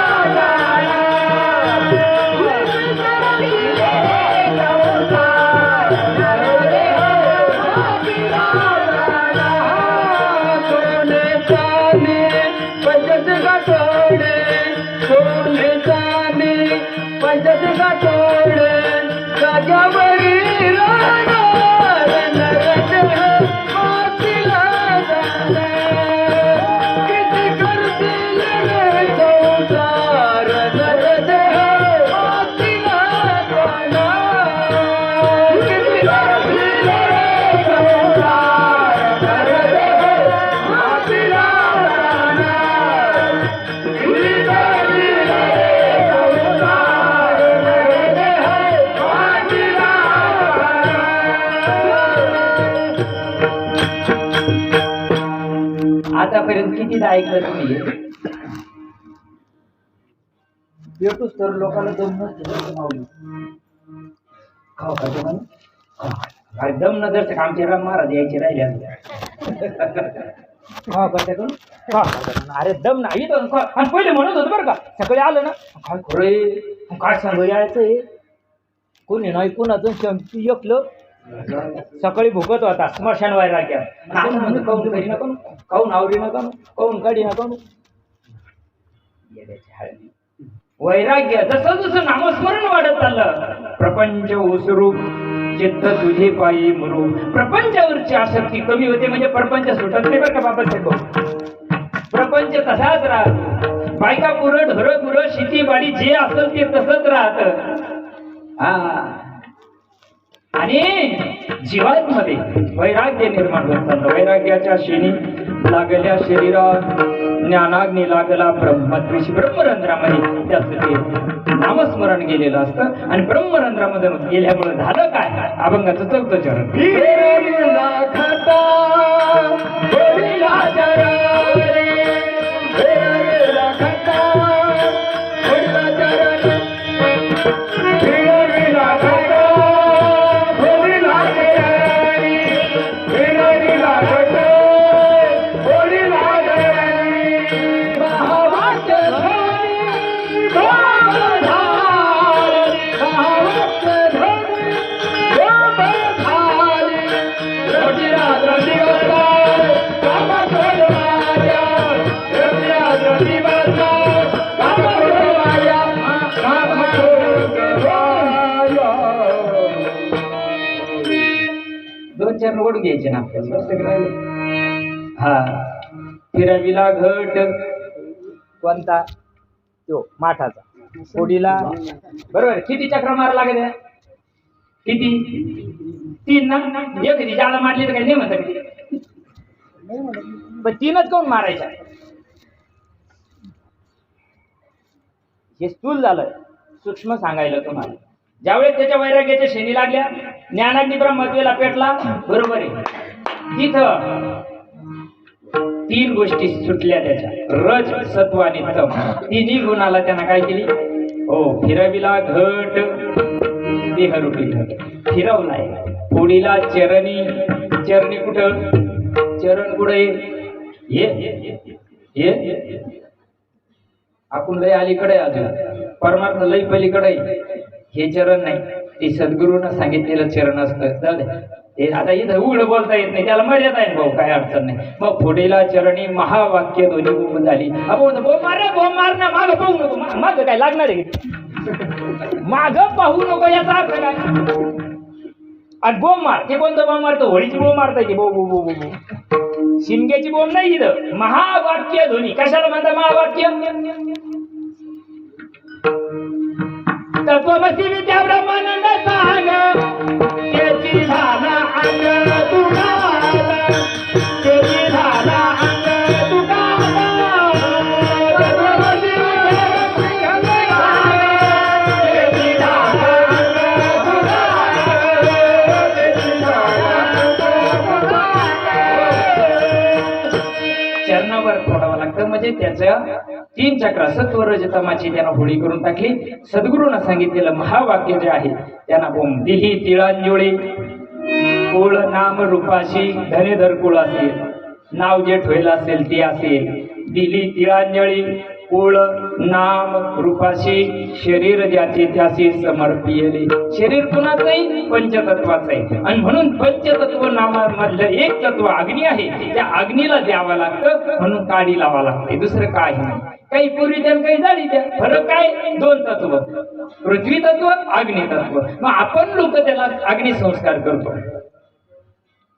पंचत गाठोडे जाग्यावरी राहणार नरत मातीला जाणार, किती करतील रे संसार नरत मातीला जाणार, किती करतील रे संसार नरत मातीला जाणार, किती करतील रे संसार नरत मातीला आतापर्यंत कितीदा ऐकलं तुम्ही? भेटूच तर लोकांना दम नसते. खाऊ का तुम्हाला? अरे दम न जर आमच्या राम महाराज यायचे राहिले. अरे दम नाही तर आणि पहिले म्हणत होतं बरं का, सगळे आलं ना काय खरं काय सांगू यायचं, कोणी नाही कोणाचं शंकी एकलं सकाळी भुकत होता स्मशान वैराग्यात. काऊन घरी नका, काऊन आवडी नका, काऊन काढी नका. वैराग्य जसं जसं नामस्मरण वाढत चाललं, प्रपंच ओसरू चित्त तुझे पायी मरू, प्रपंचावरची आसक्ती कमी होते. म्हणजे प्रपंच सुटत नाही बरं का बाबासाहेब, प्रपंच तसाच राहतो. बायका पुरं ढोरं गुरं शेतीबाडी जे असेल ते तसंच राहत. आणि जीवात्मध्ये वैराग्य निर्माण होत चाललं. वैराग्याच्या शेणी लागल्या शरीरात, ज्ञानाग्नी लागला ब्रह्मत्विषयी ब्रह्मरंध्रामध्ये. त्याचं नामस्मरण गेलेलं असतं आणि ब्रह्मरंध्रामध्ये गेल्यामुळे झालं काय? अभंगाचं 4थं चरण. ओढून घ्यायचे ना आपल्याला. हा फिरविला घट कोणता? तो माठाचा. फोडीला बरोबर किती चक्र मारा लागेल? किती? 3 ना. एक ज्याला मारली तर काही नाही म्हणतात, पण 3च काऊन मारायच्या? हे स्थूल झालं. सूक्ष्म सांगायला तुम्हाला, ज्यावेळेस त्याच्या वैराग्याच्या शेणी लागल्या, ज्ञानाग्नी ब्रह्मत्वेला पेटला, बरोबर आहे, तिथं 3 गोष्टी सुटल्या त्याच्या, रज सत्व आणि तम. 3ही गुणाला त्यानं काय केली? हो, फिरविला घट, देहरूपी घट फिरवलाय. पुढीला चरणी, चरणी कुठं? चरण कुठे? ये आपण लय अलीकडे, अजून परमार्थ लय पलीकडे. हे चरण नाही, ते सद्गुरूनं सांगितलेलं चरण असतं. जाऊ दे, ते आता इथं उघड बोलता येत नाही, त्याला मर्यादा आहे भाऊ, काय अडचण नाही. मग पुढीला चरणी महावाक्य दोन्ही गुण झाली. आपण बोम मार ना, मागं पाहू नको. मागं काय लागणार आहे? मागं पाहू नको याचा अर्थ काय? आणि बोम मार, ते कोणतं बोम मारतो? होळीची बोम मारता येते. बो बो बो बो बो, शिमग्याची बोम नाही इथं. महावाक्य ध्वनी. कशाला म्हणता महावाक्य? तत्वमसी विद्या ब्रह्मानंद सांग, त्याची झाला अंग तुका, त्याची झाला अंग तुका. म्हणजे त्याच्या 3 चक्रा सत्व रज तमाची त्यानं होळी करून टाकली. सद्गुरूंना सांगितलेलं महावाक्य जे आहे त्यांना बोम दिली तिळांजोळी कुळ नाम रूपाशी धनेधर कुळ असेल, नाव जे ठेवलं असेल ते असेल. दिली तिळांजळी कुळ नाम रूपाशी शरीर ज्याचे त्याशी समर्पिले. शरीर कुणाचं आहे? पंचतत्वाचं आहे. आणि म्हणून पंचतत्व नामामधलं एक तत्व अग्नी आहे, त्या अग्नीला द्यावं लागतं, म्हणून काडी लावा लागते, दुसरं काय नाही. काही पूर्वी द्या काही जाळी द्या, फरक काय? 2 तत्व, पृथ्वी तत्व अग्नी तत्व. मग आपण लोक त्याला अग्निसंस्कार करतो.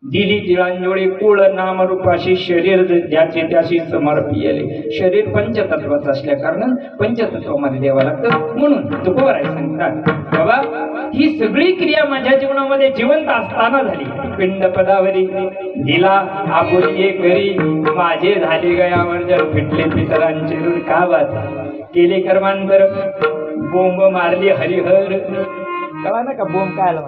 दिली तिळांजोळी कुळ नाम रूपाशी शरीर ज्याचे त्याशी समर्पिले. शरीर पंचतत्वाचं असल्या कारण पंचतत्वामध्ये द्यावं लागतं. म्हणून तुकोबाराय सांगतात बाबा ही सगळी क्रिया माझ्या जीवनामध्ये जिवंत असताना झाली. पिंड पदावरी दिला आपुली करी माझे झाले गयावर जर फिटले पितरांचे ऋण का बात केले कर्मांतर बोंब मारली हरिहर. कळा ना का बोंब काय आला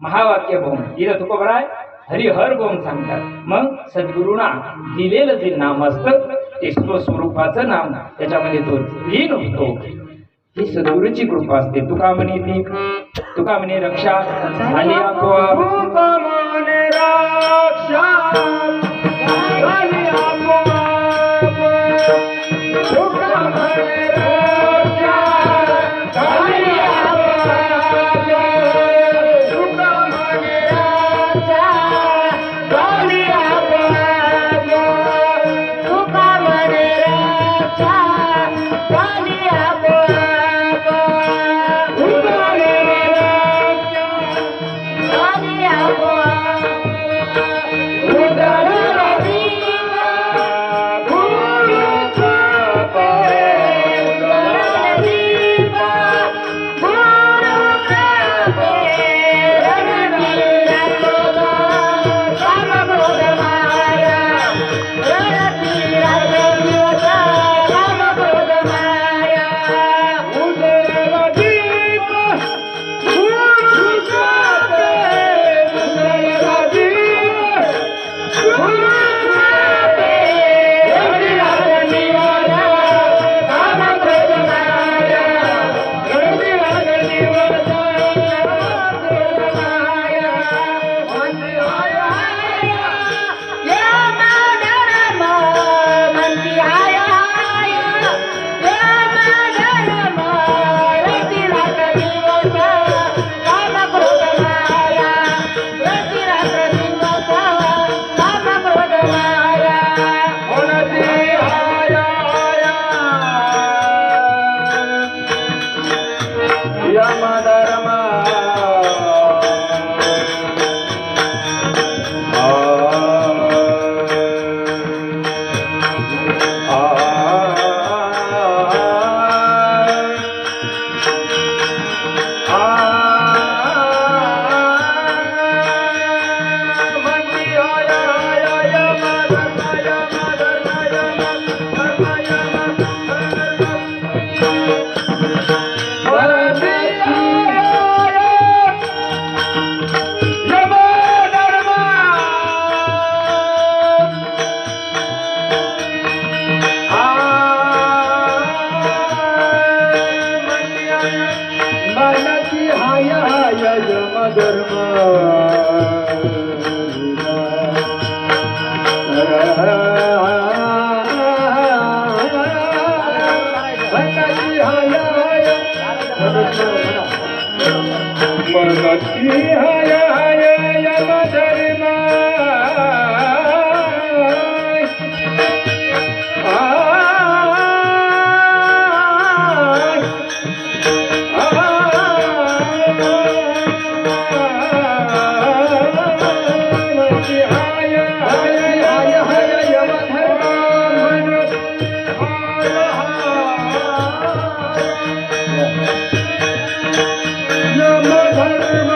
महावाक्य बोम इथं तुकोबाराय हरिहर बोम सांगतात. मग सद्गुरूंना दिलेलं जे नाम असतं ते स्वस्वरूपाचं नाम त्याच्यामध्ये तो लीन होतो. ही सद्गुरूची कृपा असते. तुका म्हणे रक्षा झाली आपोआप. तुका म्हणे रक्षा झाली आपोआप. तुका म्हणे रक्षा झाली आपोआप. तुका म्हणे रक्षा झाली आपोआप. तुका म्हणे रक्षा झाली आपोआप. तुका म्हणे रक्षा झाली आपोआप. उदराला दीपा गुरु कृपा. उदराला दीपा गुरु कृपा. रणधीर तुला कामक्रोध माया. रणधीर तुला कामक्रोध माया. उदराला दीपा गुरु कृपा. उदराला दीपा गुरु कृपा. रणधीर निवारा कामक्रोध माया. रणधीर निवारा कामक्रोध माया. मंदी हाय हाय या माधरम. मंदी हाय हाय या माधरम. रतिरात्र दिवस कामक्रोध माया. रतिरात्र दिवस कामक्रोध माया. मंदी हाय हाय या माधरम. मनाची हाय हाय यमधर्म. मनाची हाय हाय मनाची हाय हाय यमधर्म. यमधर्म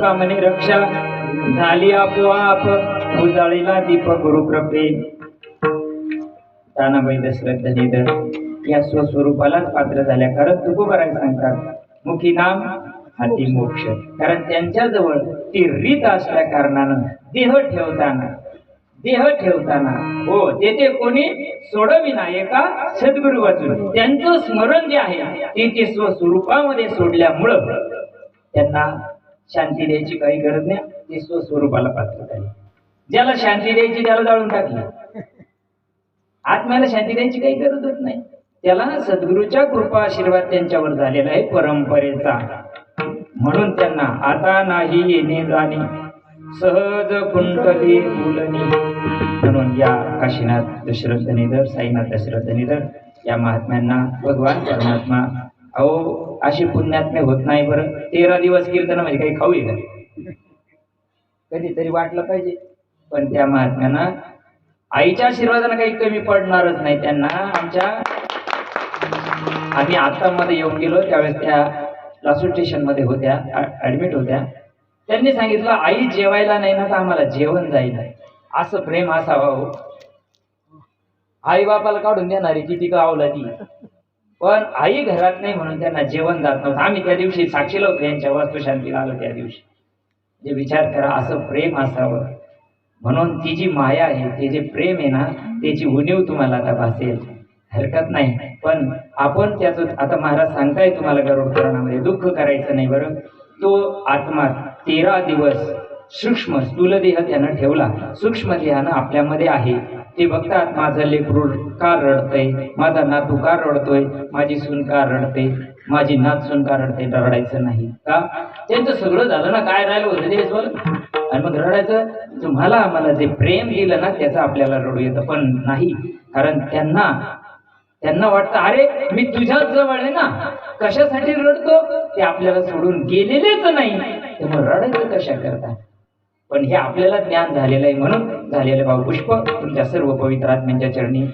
सुटका म्हणे रक्षा झाली आपोआप उजाळीला दीप गुरुकृपे. तानाबाई दशरथ धनीधर या स्वस्वरूपालाच पात्र झाल्या. कारण तुकोबाराय सांगतात मुखी नाम हाती मोक्ष. कारण त्यांच्याजवळ ती रीत असल्या कारणानं देह ठेवताना हो तेथे कोणी सोडविना एका सद्गुरु वाचून त्यांचं स्मरण जे आहे ते स्वस्वरूपामध्ये सोडल्यामुळं त्यांना शांती द्यायची काही गरज नाही. ते स्वस्वरूपाला पात्र झाले. ज्याला शांती द्यायची त्याला जाळून टाकली. आत्म्याला शांती द्यायची काही गरजच नाही. त्याला सद्गुरूच्या कृपा आशीर्वाद त्यांच्यावर झालेला आहे परंपरेचा. म्हणून त्यांना आता नाही येणे जाणे सहज कुंटली मुलनी. म्हणून या काशीनाथ दशरथ धनीधर साईनाथ दशरथ धनीधर या महात्म्यांना भगवान परमात्मा अहो अशी पुण्यात्मे होत नाही बरं. 13 दिवस कीर्तन म्हणजे काही खाऊ का कधीतरी वाटलं पाहिजे. पण त्या महात्म्यांना आईच्या आशीर्वादाने काही कमी पडणारच नाही. त्यांना आम्ही आता मध्ये येऊन गेलो त्यावेळेस त्या लासूर स्टेशन मध्ये होत्या ऍडमिट होत्या. त्यांनी सांगितलं आई जेवायला नाही ना तर आम्हाला जेवण जाईल. असं प्रेम असावं. आई बापाला काढून देणारी किती का अवलादी पण आई घरात नाही म्हणून त्यांना जेवण जात नव्हतं. आम्ही त्या दिवशी साक्षीला होतो यांच्या वास्तुशांतीला आलो त्या दिवशी. जे विचार करा असं प्रेम असावं. म्हणून ती जी माया आहे ते जे प्रेम आहे ना त्याची उणीव तुम्हाला आता भासेल हरकत नाही. पण आपण त्याचं आता महाराज सांगताय तुम्हाला गरुड पुराणामध्ये दुःख करायचं नाही बरं. तो आत्मा 13 दिवस सूक्ष्म स्थूल देह त्यानं ठेवला. सूक्ष्म देहानं आपल्यामध्ये आहे. ते बघतात माझं लेकरू का रडतंय, माझा नातू का रडतोय, माझी सून का रडते, माझी नात सून का रडते. रडायचं नाही का त्यांचं सगळं झालं ना काय राहिलं होतं ते बोल. आणि मग रडायचं तुम्हाला आम्हाला जे प्रेम दिलं ना त्याचं आपल्याला रडू येतं. पण नाही कारण त्यांना वाटतं अरे मी तुझ्याच जवळ आहे ना कशासाठी रडतो. ते आपल्याला सोडून गेलेलेच नाही त्यामुळे रडायचं कशा करता. पण हे आपल्याला ज्ञान झालेलं आहे म्हणून झालेलं भाऊ पुष्प तुमच्या सर्व पवित्र आत्म्यांच्या चरणी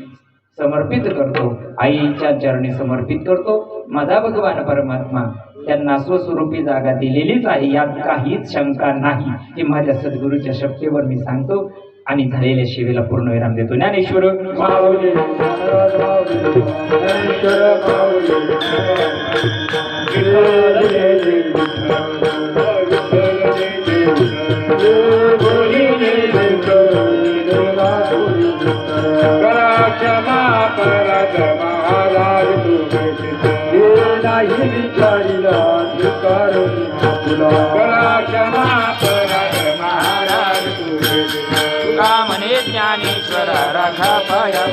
समर्पित करतो. आईच्या चरणी समर्पित करतो. माझा भगवान परमात्मा त्यांना स्वस्वरूपी जागा दिलेलीच आहे यात काहीच शंका नाही. हे माझ्या सद्गुरूच्या शक्तीवर मी सांगतो आणि झालेल्या सेवेला पूर्ण विराम देतो. ज्ञानेश्वर माऊली ज्ञानेश्वर राखा पाया